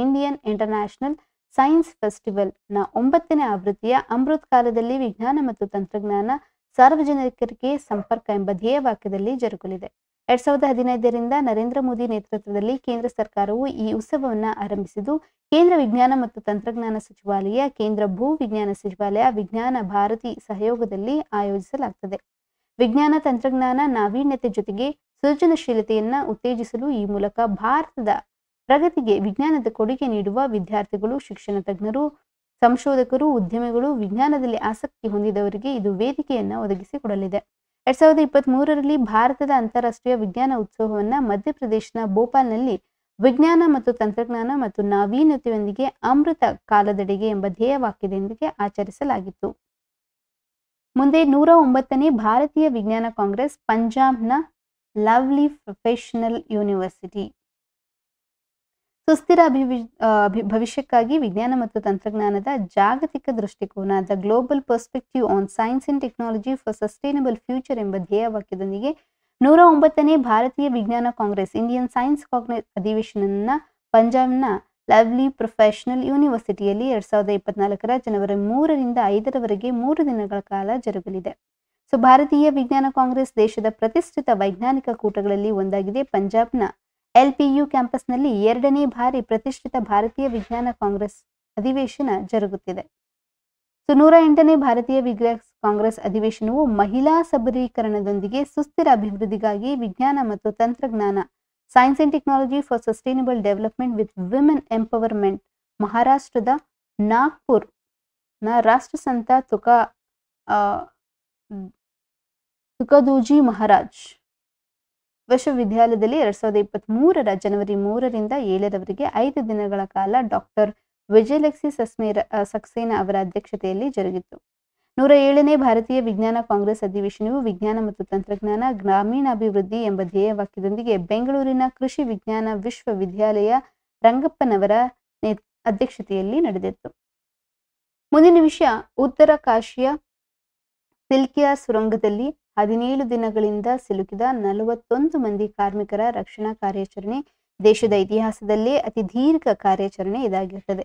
ಇಂಡಿಯನ್ ಇಂಟರ್ನ್ಯಾಷನಲ್ ಸೈನ್ಸ್ ಫೆಸ್ಟಿವಲ್ ನ 9ನೇ ಆವೃತ್ತಿಯ ಅಮೃತ್ ಕಾಲದಲ್ಲಿ ವಿಜ್ಞಾನ ಮತ್ತು ತಂತ್ರಜ್ಞಾನ ಸಾರ್ವಜನಿಕರಿಗೆ ಸಂಪರ್ಕ ಎಂಬ ಧ್ಯೇಯವಾಕ್ಯದಲ್ಲಿ ಜರುಗಲಿದೆ. 2015ರಿಂದ ನರೇಂದ್ರ ಮೋದಿ ನೇತೃತ್ವದಲ್ಲಿ ಕೇಂದ್ರ ಸರ್ಕಾರವು ಈ ಉತ್ಸವವನ್ನು ಆರಂಭಿಸಿದ್ದು, ಕೇಂದ್ರ ವಿಜ್ಞಾನ ಮತ್ತು ತಂತ್ರಜ್ಞಾನ ಸಚಿವಾಲಯ, ಕೇಂದ್ರ ಭೂ ವಿಜ್ಞಾನ ಸಚಿವಾಲಯ, ವಿಜ್ಞಾನ ಭಾರತಿ ಸಹಯೋಗದಲ್ಲಿ ಆಯೋಜಿಸಲಾಗುತ್ತದೆ. ವಿಜ್ಞಾನ ತಂತ್ರಜ್ಞಾನ ನಾವೀನ್ಯತೆ ಜೊತೆಗೆ ಸೃಜನಶೀಲತೆಯನ್ನ ಉತ್ತೇಜಿಸಲು ಈ ಮೂಲಕ ಭಾರತದ ಪ್ರಗತಿಗೆ ವಿಜ್ಞಾನದ ಕೊಡುಗೆ ನೀಡುವ ವಿದ್ಯಾರ್ಥಿಗಳು, ಶಿಕ್ಷಣ ತಜ್ಞರು, ಸಂಶೋಧಕರು, ಉದ್ಯಮಿಗಳು, ವಿಜ್ಞಾನದಲ್ಲಿ ಆಸಕ್ತಿ ಹೊಂದಿದವರಿಗೆ ಇದು ವೇದಿಕೆಯನ್ನು ಒದಗಿಸಿಕೊಡಲಿದೆ. 2023ರಲ್ಲಿ ಭಾರತದ ಅಂತಾರಾಷ್ಟ್ರೀಯ ವಿಜ್ಞಾನ ಉತ್ಸವವನ್ನು ಮಧ್ಯಪ್ರದೇಶನ ಭೋಪಾಲ್ನಲ್ಲಿ ವಿಜ್ಞಾನ ಮತ್ತು ತಂತ್ರಜ್ಞಾನ ಮತ್ತು ನಾವೀನ್ಯತೆಯೊಂದಿಗೆ ಅಮೃತ ಕಾಲದೆಡೆಗೆ ಎಂಬ ಧ್ಯೇಯವಾಕ್ಯದೊಂದಿಗೆ ಆಚರಿಸಲಾಗಿತ್ತು. ಮುಂದೆ 109ನೇ ಭಾರತೀಯ ವಿಜ್ಞಾನ ಕಾಂಗ್ರೆಸ್ ಪಂಜಾಬ್ನ ಲವ್ಲಿ ಪ್ರೊಫೆಷನಲ್ ಯೂನಿವರ್ಸಿಟಿ. ಸುಸ್ಥಿರ ಭವಿಷ್ಯಕ್ಕಾಗಿ ವಿಜ್ಞಾನ ಮತ್ತು ತಂತ್ರಜ್ಞಾನದ ಜಾಗತಿಕ ದೃಷ್ಟಿಕೋನ the global perspective on science and technology for sustainable future ಎಂಬ ಧ್ಯೇಯವಾಕ್ಯದೊಂದಿಗೆ 109ನೇ ಭಾರತೀಯ ವಿಜ್ಞಾನ ಕಾಂಗ್ರೆಸ್ ಇಂಡಿಯನ್ ಸೈನ್ಸ್ ಕಾಂಗ್ರೆಸ್ ಅಧಿವೇಶನವನ್ನು ಪಂಜಾಬ್ನ ಲವ್ಲಿ ಪ್ರೊಫೆಷನಲ್ ಯೂನಿವರ್ಸಿಟಿಯಲ್ಲಿ 2024ರ ಜನವರಿ 3ರಿಂದ 5ರವರೆಗೆ 3 ದಿನಗಳ ಕಾಲ ಜರುಗಲಿದೆ. ಭಾರತೀಯ ವಿಜ್ಞಾನ ಕಾಂಗ್ರೆಸ್ ದೇಶದ ಪ್ರತಿಷ್ಠಿತ ವೈಜ್ಞಾನಿಕ ಕೂಟಗಳಲ್ಲಿ ಒಂದಾಗಿದೆ. ಪಂಜಾಬ್ನ LPU ಕ್ಯಾಂಪಸ್ನಲ್ಲಿ 2ನೇ ಬಾರಿ ಪ್ರತಿಷ್ಠಿತ ಭಾರತೀಯ ವಿಜ್ಞಾನ ಕಾಂಗ್ರೆಸ್ ಅಧಿವೇಶನ ಜರುಗುತ್ತಿದೆ. 108ನೇ ಭಾರತೀಯ ವಿಜ್ಞಾನ ಕಾಂಗ್ರೆಸ್ ಅಧಿವೇಶನವು ಮಹಿಳಾ ಸಬಲೀಕರಣದೊಂದಿಗೆ ಸುಸ್ಥಿರ ಅಭಿವೃದ್ಧಿಗಾಗಿ ವಿಜ್ಞಾನ ಮತ್ತು ತಂತ್ರಜ್ಞಾನ science and technology for sustainable development with women empowerment ಮಹಾರಾಷ್ಟ್ರದ ನಾಗ್ಪುರ್ನ ರಾಷ್ಟ್ರಸಂತ ತುಕದೋಜಿ ಮಹಾರಾಜ್ ವಿಶ್ವವಿದ್ಯಾಲಯದಲ್ಲಿ 2023ರ ಜನವರಿ 3ರಿಂದ 7ರವರೆಗೆ 5 ದಿನಗಳ ಕಾಲ ಡಾಕ್ಟರ್ ವಿಜಯಲಕ್ಷ್ಮಿ ಸಕ್ಸೇನಾ ಅವರ ಅಧ್ಯಕ್ಷತೆಯಲ್ಲಿ ಜರುಗಿತು. 107ನೇ ಭಾರತೀಯ ವಿಜ್ಞಾನ ಕಾಂಗ್ರೆಸ್ ಅಧಿವೇಶನವು ವಿಜ್ಞಾನ ಮತ್ತು ತಂತ್ರಜ್ಞಾನ ಗ್ರಾಮೀಣಾಭಿವೃದ್ಧಿ ಎಂಬ ಧ್ಯೇಯವಾಕ್ಯದೊಂದಿಗೆ ಬೆಂಗಳೂರಿನ ಕೃಷಿ ವಿಜ್ಞಾನ ವಿಶ್ವವಿದ್ಯಾಲಯ ರಂಗಪ್ಪನವರ ಅಧ್ಯಕ್ಷತೆಯಲ್ಲಿ ನಡೆದಿತ್ತು. ಮುಂದಿನ ವಿಷಯ, ಉತ್ತರ ಕಾಶಿಯ ಸಿಲ್ಕಿಯಾರ್ ಸುರಂಗದಲ್ಲಿ 17 ದಿನಗಳಿಂದ ಸಿಲುಕಿದ 41 ಮಂದಿ ಕಾರ್ಮಿಕರ ರಕ್ಷಣಾ ಕಾರ್ಯಾಚರಣೆ ದೇಶದ ಇತಿಹಾಸದಲ್ಲೇ ಅತಿ ದೀರ್ಘ ಕಾರ್ಯಾಚರಣೆ ಇದಾಗಿರುತ್ತದೆ.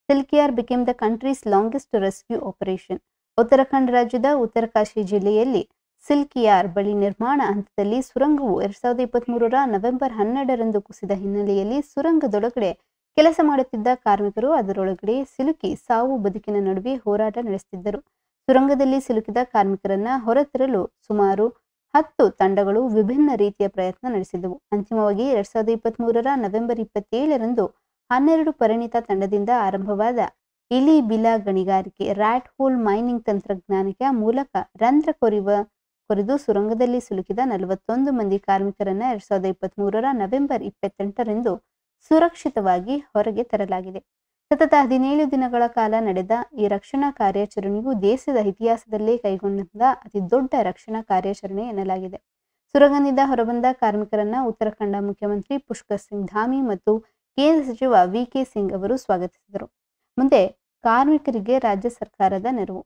Silkyara became the country's longest rescue operation. Uttarakhand ರಾಜ್ಯದ ಉತ್ತರಕಾಶಿ ಜಿಲ್ಲೆಯಲ್ಲಿ ಸಿಲ್ಕಿಯಾರ್ ಬಳಿ ನಿರ್ಮಾಣ ಹಂತದಲ್ಲಿ ಸುರಂಗವು 2023ರ ನವೆಂಬರ್ 12ರಂದು ಕುಸಿದ ಹಿನ್ನೆಲೆಯಲ್ಲಿ ಸುರಂಗದೊಳಗಡೆ ಕೆಲಸ ಮಾಡುತ್ತಿದ್ದ ಕಾರ್ಮಿಕರು ಅದರೊಳಗಡೆ ಸಿಲುಕಿ ಸಾವು ಬದುಕಿನ ನಡುವೆ ಹೋರಾಟ ನಡೆಸುತ್ತಿದ್ದರು. ಸುರಂಗದಲ್ಲಿ ಸಿಲುಕಿದ ಕಾರ್ಮಿಕರನ್ನ ಹೊರತರಲು ಸುಮಾರು 10 ತಂಡಗಳು ವಿಭಿನ್ನ ರೀತಿಯ ಪ್ರಯತ್ನ ನಡೆಸಿದವು. ಅಂತಿಮವಾಗಿ 2023ರ ನವೆಂಬರ್ 27ರಂದು 12 ಪರಿಣಿತ ತಂಡದಿಂದ ಆರಂಭವಾದ ಇಲಿ ಬಿಲ ಗಣಿಗಾರಿಕೆ ರ್ಯಾಟ್ ಹೋಲ್ ಮೈನಿಂಗ್ ತಂತ್ರಜ್ಞಾನಕ್ಕೆ ಮೂಲಕ ರಂಧ್ರ ಕೊರೆಯುವ ಕೊರೆದು ಸುರಂಗದಲ್ಲಿ ಸಿಲುಕಿದ 41 ಮಂದಿ ಕಾರ್ಮಿಕರನ್ನ 2023ರ ನವೆಂಬರ್ 28ರಂದು ಸುರಕ್ಷಿತವಾಗಿ ಹೊರಗೆ ತರಲಾಗಿದೆ. ಸತತ 17 ದಿನಗಳ ಕಾಲ ನಡೆದ ಈ ರಕ್ಷಣಾ ಕಾರ್ಯಾಚರಣೆಯು ದೇಶದ ಇತಿಹಾಸದಲ್ಲೇ ಕೈಗೊಂಡ ಅತಿ ದೊಡ್ಡ ರಕ್ಷಣಾ ಕಾರ್ಯಾಚರಣೆ ಎನ್ನಲಾಗಿದೆ. ಸುರಂಗದಿಂದ ಹೊರಬಂದ ಕಾರ್ಮಿಕರನ್ನ ಉತ್ತರಾಖಂಡ ಮುಖ್ಯಮಂತ್ರಿ ಪುಷ್ಕರ್ ಸಿಂಗ್ ಧಾಮಿ ಮತ್ತು ಕೇಂದ್ರ ಸಚಿವ ವಿ.ಕೆ. ಸಿಂಗ್ ಅವರು ಸ್ವಾಗತಿಸಿದರು. ಮುಂದೆ ಕಾರ್ಮಿಕರಿಗೆ ರಾಜ್ಯ ಸರ್ಕಾರದ ನೆರವು.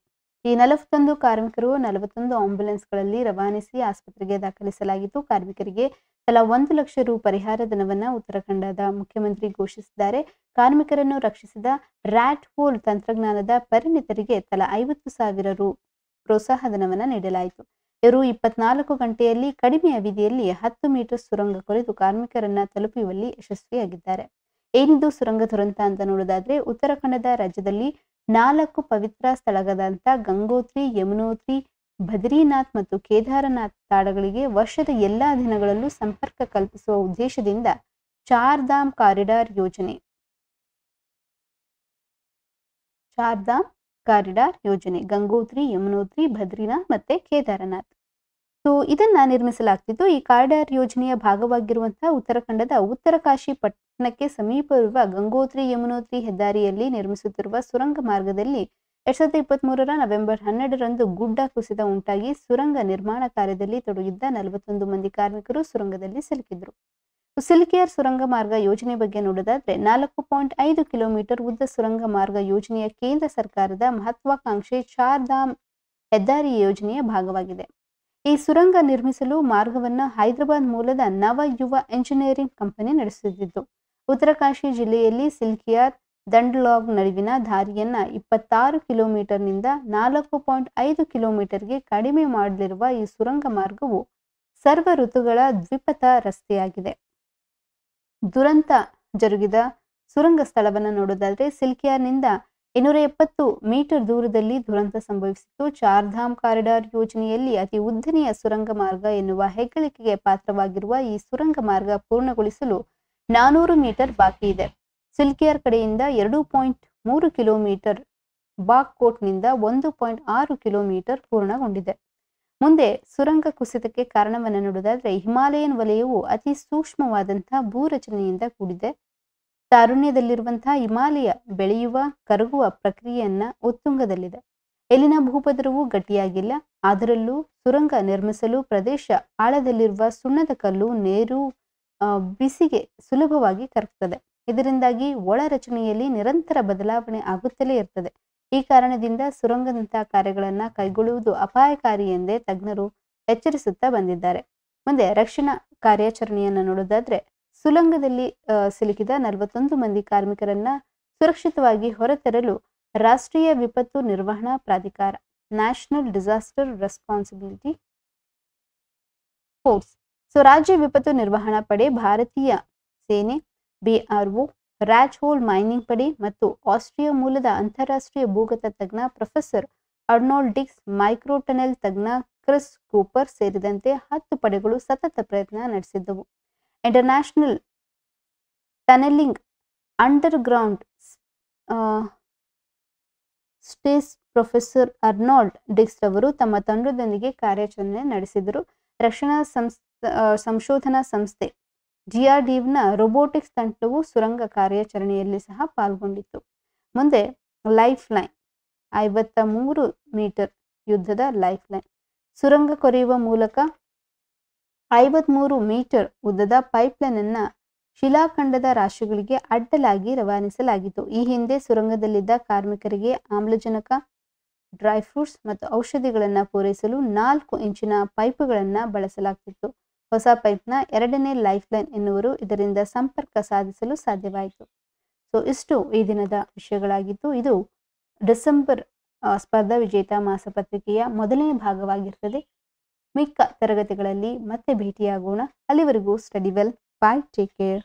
ಈ 41 ಕಾರ್ಮಿಕರು 41 ಆಂಬ್ಯುಲೆನ್ಸ್ಗಳಲ್ಲಿ ರವಾನಿಸಿ ಆಸ್ಪತ್ರೆಗೆ ದಾಖಲಿಸಲಾಗಿತ್ತು. ಕಾರ್ಮಿಕರಿಗೆ ತಲಾ 1 ಲಕ್ಷ ರು ಪರಿಹಾರ ಧನವನ್ನು ಉತ್ತರಾಖಂಡದ ಮುಖ್ಯಮಂತ್ರಿ ಘೋಷಿಸಿದ್ದಾರೆ. ಕಾರ್ಮಿಕರನ್ನು ರಕ್ಷಿಸಿದ ರ್ಯಾಟ್ ಹೋಲ್ ತಂತ್ರಜ್ಞಾನದ ಪರಿಣಿತರಿಗೆ ತಲಾ 50,000 ರು ಪ್ರೋತ್ಸಾಹ ಧನವನ್ನು ನೀಡಲಾಯಿತು. ಇವರು 24 ಗಂಟೆಯಲ್ಲಿ ಕಡಿಮೆ ಅವಧಿಯಲ್ಲಿ 10 ಮೀಟರ್ ಸುರಂಗ ಕೊರೆದು ಕಾರ್ಮಿಕರನ್ನ ತಲುಪುವಲ್ಲಿ ಯಶಸ್ವಿಯಾಗಿದ್ದಾರೆ. ಏನಿದು ಸುರಂಗ ದುರಂತ ಅಂತ ನೋಡೋದಾದ್ರೆ, ಉತ್ತರಾಖಂಡದ ರಾಜ್ಯದಲ್ಲಿ 4 ಪವಿತ್ರ ಸ್ಥಳಗಳಾದಂಥ ಗಂಗೋತ್ರಿ, ಯಮುನೋತ್ರಿ, ಬದ್ರಿನಾಥ್ ಮತ್ತು ಕೇದಾರನಾಥ್ ತಾಣಗಳಿಗೆ ವರ್ಷದ ಎಲ್ಲಾ ದಿನಗಳಲ್ಲೂ ಸಂಪರ್ಕ ಕಲ್ಪಿಸುವ ಉದ್ದೇಶದಿಂದ ಚಾರ್ಧಾಮ್ ಕಾರಿಡಾರ್ ಯೋಜನೆ ಗಂಗೋತ್ರಿ, ಯಮುನೋತ್ರಿ, ಬದ್ರಿನಾಥ್ ಮತ್ತೆ ಕೇದಾರನಾಥ್ ಇದನ್ನ ನಿರ್ಮಿಸಲಾಗ್ತಿತ್ತು. ಈ ಕಾರಿಡಾರ್ ಯೋಜನೆಯ ಭಾಗವಾಗಿರುವಂತಹ ಉತ್ತರಾಖಂಡದ ಉತ್ತರಕಾಶಿ ಪಟ್ಟಣಕ್ಕೆ ಸಮೀಪವಿರುವ ಗಂಗೋತ್ರಿ ಯಮುನೋತ್ರಿ ಹೆದ್ದಾರಿಯಲ್ಲಿ ನಿರ್ಮಿಸುತ್ತಿರುವ ಸುರಂಗ ಮಾರ್ಗದಲ್ಲಿ 2023ರ ನವೆಂಬರ್ 12ರಂದು ಗುಡ್ಡ ಕುಸಿತ ಉಂಟಾಗಿ ಸುರಂಗ ನಿರ್ಮಾಣ ಕಾರ್ಯದಲ್ಲಿ ತೊಡಗಿದ್ದ 41 ಮಂದಿ ಕಾರ್ಮಿಕರು ಸುರಂಗದಲ್ಲಿ ಸಿಲುಕಿದ್ರು. ಸಿಲ್ಕಿಯರ್ ಸುರಂಗ ಮಾರ್ಗ ಯೋಜನೆ ಬಗ್ಗೆ ನೋಡೋದಾದ್ರೆ 4.5 ಕಿಲೋಮೀಟರ್ ಉದ್ದ ಸುರಂಗ ಮಾರ್ಗ ಯೋಜನೆಯ ಕೇಂದ್ರ ಸರ್ಕಾರದ ಮಹತ್ವಾಕಾಂಕ್ಷೆ ಚಾರ್ಧಾಮ್ ಹೆದ್ದಾರಿ ಯೋಜನೆಯ ಭಾಗವಾಗಿದೆ. ಈ ಸುರಂಗ ನಿರ್ಮಿಸಲು ಮಾರ್ಗವನ್ನು ಹೈದರಾಬಾದ್ ಮೂಲದ ನವ ಯುವ ಎಂಜಿನಿಯರಿಂಗ್ ಕಂಪನಿ ನಡೆಸುತ್ತಿದ್ದು, ಉತ್ತರಕಾಶಿ ಜಿಲ್ಲೆಯಲ್ಲಿ ಸಿಲ್ಕಿಯಾರ್ ದಂಡ್ಲಾಗ್ ನಡುವಿನ ದಾರಿಯನ್ನ 26 ಕಿಲೋಮೀಟರ್ನಿಂದ 4.5 ಕಿಲೋಮೀಟರ್ಗೆ ಕಡಿಮೆ ಮಾಡಲಿರುವ ಈ ಸುರಂಗ ಮಾರ್ಗವು ಸರ್ವ ಋತುಗಳ ದ್ವಿಪಥ ರಸ್ತೆಯಾಗಿದೆ. ದುರಂತ ಜರುಗಿದ ಸುರಂಗ ಸ್ಥಳವನ್ನು ನೋಡೋದಾದ್ರೆ ಸಿಲ್ಕಿಯಾರ್ನಿಂದ 270 ಮೀಟರ್ ದೂರದಲ್ಲಿ ದುರಂತ ಸಂಭವಿಸಿತ್ತು. ಚಾರ್ಧಾಮ್ ಕಾರಿಡಾರ್ ಯೋಜನೆಯಲ್ಲಿ ಅತಿ ಉದ್ದನೆಯ ಸುರಂಗ ಮಾರ್ಗ ಎನ್ನುವ ಹೆಗ್ಗಳಿಕೆಗೆ ಪಾತ್ರವಾಗಿರುವ ಈ ಸುರಂಗ ಮಾರ್ಗ ಪೂರ್ಣಗೊಳಿಸಲು 400 ಮೀಟರ್ ಬಾಕಿ ಇದೆ. ಸಿಲ್ಕಿಯಾರ್ ಕಡೆಯಿಂದ 2.3 ಕಿಲೋಮೀಟರ್, ಬಾಗ್ಕೋಟ್ನಿಂದ 1.6 ಕಿಲೋಮೀಟರ್ ಪೂರ್ಣಗೊಂಡಿದೆ. ಮುಂದೆ ಸುರಂಗ ಕುಸಿತಕ್ಕೆ ಕಾರಣವನ್ನು ನೋಡೋದಾದ್ರೆ ಹಿಮಾಲಯನ್ ವಲಯವು ಅತಿ ಸೂಕ್ಷ್ಮವಾದಂತಹ ಭೂರಚನೆಯಿಂದ ಕೂಡಿದೆ. ತಾರುಣ್ಯದಲ್ಲಿರುವಂತಹ ಹಿಮಾಲಯ ಬೆಳೆಯುವ ಕರಗುವ ಪ್ರಕ್ರಿಯೆಯನ್ನ ಉತ್ತುಂಗದಲ್ಲಿದೆ. ಇಲ್ಲಿನ ಭೂಪದರವು ಗಟ್ಟಿಯಾಗಿಲ್ಲ. ಅದರಲ್ಲೂ ಸುರಂಗ ನಿರ್ಮಿಸಲು ಪ್ರದೇಶ ಆಳದಲ್ಲಿರುವ ಸುಣ್ಣದ ಕಲ್ಲು ನೀರು ಬಿಸಿಗೆ ಸುಲಭವಾಗಿ ಕರಗ್ತದೆ. ಇದರಿಂದಾಗಿ ಒಳ ರಚನೆಯಲ್ಲಿ ನಿರಂತರ ಬದಲಾವಣೆ ಆಗುತ್ತಲೇ ಇರ್ತದೆ. ಈ ಕಾರಣದಿಂದ ಸುರಂಗದಂತಹ ಕಾರ್ಯಗಳನ್ನ ಕೈಗೊಳ್ಳುವುದು ಅಪಾಯಕಾರಿ ಎಂದೇ ತಜ್ಞರು ಎಚ್ಚರಿಸುತ್ತಾ ಬಂದಿದ್ದಾರೆ. ಮುಂದೆ ರಕ್ಷಣಾ ಕಾರ್ಯಾಚರಣೆಯನ್ನು ನೋಡೋದಾದ್ರೆ ಸುರಂಗದಲ್ಲಿ ಸಿಲುಕಿದ 41 ಮಂದಿ ಕಾರ್ಮಿಕರನ್ನ ಸುರಕ್ಷಿತವಾಗಿ ಹೊರತರಲು ರಾಷ್ಟ್ರೀಯ ವಿಪತ್ತು ನಿರ್ವಹಣಾ ಪ್ರಾಧಿಕಾರ ನ್ಯಾಷನಲ್ ಡಿಸಾಸ್ಟರ್ ರೆಸ್ಪಾನ್ಸಿಬಿಲಿಟಿ ಫೋರ್ಸ್ ರಾಜ್ಯ ವಿಪತ್ತು ನಿರ್ವಹಣಾ ಪಡೆ, ಭಾರತೀಯ ಸೇನೆ, BRO, ರ್ಯಾಟ್ ಹೋಲ್ ಮೈನಿಂಗ್ ಪಡೆ ಮತ್ತು ಆಸ್ಟ್ರಿಯಾ ಮೂಲದ ಅಂತಾರಾಷ್ಟ್ರೀಯ ಭೂಗತ ತಜ್ಞ professor Arnold Dix, micro tunnel ತಜ್ಞ ಕ್ರಿಸ್ ಕೂಪರ್ ಸೇರಿದಂತೆ 10 ಪಡೆಗಳು ಸತತ ಪ್ರಯತ್ನ ನಡೆಸಿದ್ದವು. International tunnelling underground space professor Arnold Dix ಅವರು ತಮ್ಮ ತಂಡದೊಂದಿಗೆ ಕಾರ್ಯಾಚರಣೆ ನಡೆಸಿದರು. ರಕ್ಷಣಾ ಸಂಶೋಧನಾ ಸಂಸ್ಥೆ DRDOನ ರೋಬೋಟಿಕ್ಸ್ ತಂಡವು ಸುರಂಗ ಕಾರ್ಯಾಚರಣೆಯಲ್ಲಿ ಸಹ ಪಾಲ್ಗೊಂಡಿತ್ತು. ಮುಂದೆ ಲೈಫ್ ಲೈನ್ 53 ಮೀಟರ್ ಯುದ್ಧದ ಲೈಫ್ ಲೈನ್ ಸುರಂಗ ಕೊರೆಯುವ ಮೂಲಕ 53 ಮೀಟರ್ ಉದ್ದದ ಪೈಪ್ಲೈನ್ ಅನ್ನ ಶಿಲಾಖಂಡದ ರಾಶಿಗಳಿಗೆ ಅಡ್ಡಲಾಗಿ ರವಾನಿಸಲಾಗಿತ್ತು. ಈ ಹಿಂದೆ ಸುರಂಗದಲ್ಲಿದ್ದ ಕಾರ್ಮಿಕರಿಗೆ ಆಮ್ಲಜನಕ, ಡ್ರೈ ಫ್ರೂಟ್ಸ್ ಮತ್ತು ಔಷಧಿಗಳನ್ನು ಪೂರೈಸಲು 4 ಇಂಚಿನ ಪೈಪ್ಗಳನ್ನು ಬಳಸಲಾಗ್ತಿತ್ತು. ಹೊಸ ಪೈಪ್ನ 2ನೇ ಲೈಫ್ ಲೈನ್ ಎನ್ನುವರು ಇದರಿಂದ ಸಂಪರ್ಕ ಸಾಧಿಸಲು ಸಾಧ್ಯವಾಯಿತು. ಇಷ್ಟು ಈ ದಿನದ ವಿಷಯಗಳಾಗಿತ್ತು. ಇದು ಡಿಸೆಂಬರ್ ಸ್ಪರ್ಧಾ ವಿಜೇತ ಮಾಸಪತ್ರಿಕೆಯ ಮೊದಲನೇ ಭಾಗವಾಗಿರ್ತದೆ. ಮಿಕ್ಕ ತರಗತಿಗಳಲ್ಲಿ ಮತ್ತೆ ಭೇಟಿಯಾಗೋಣ. ಅಲ್ಲಿವರೆಗೂ study well. Bye. Take care.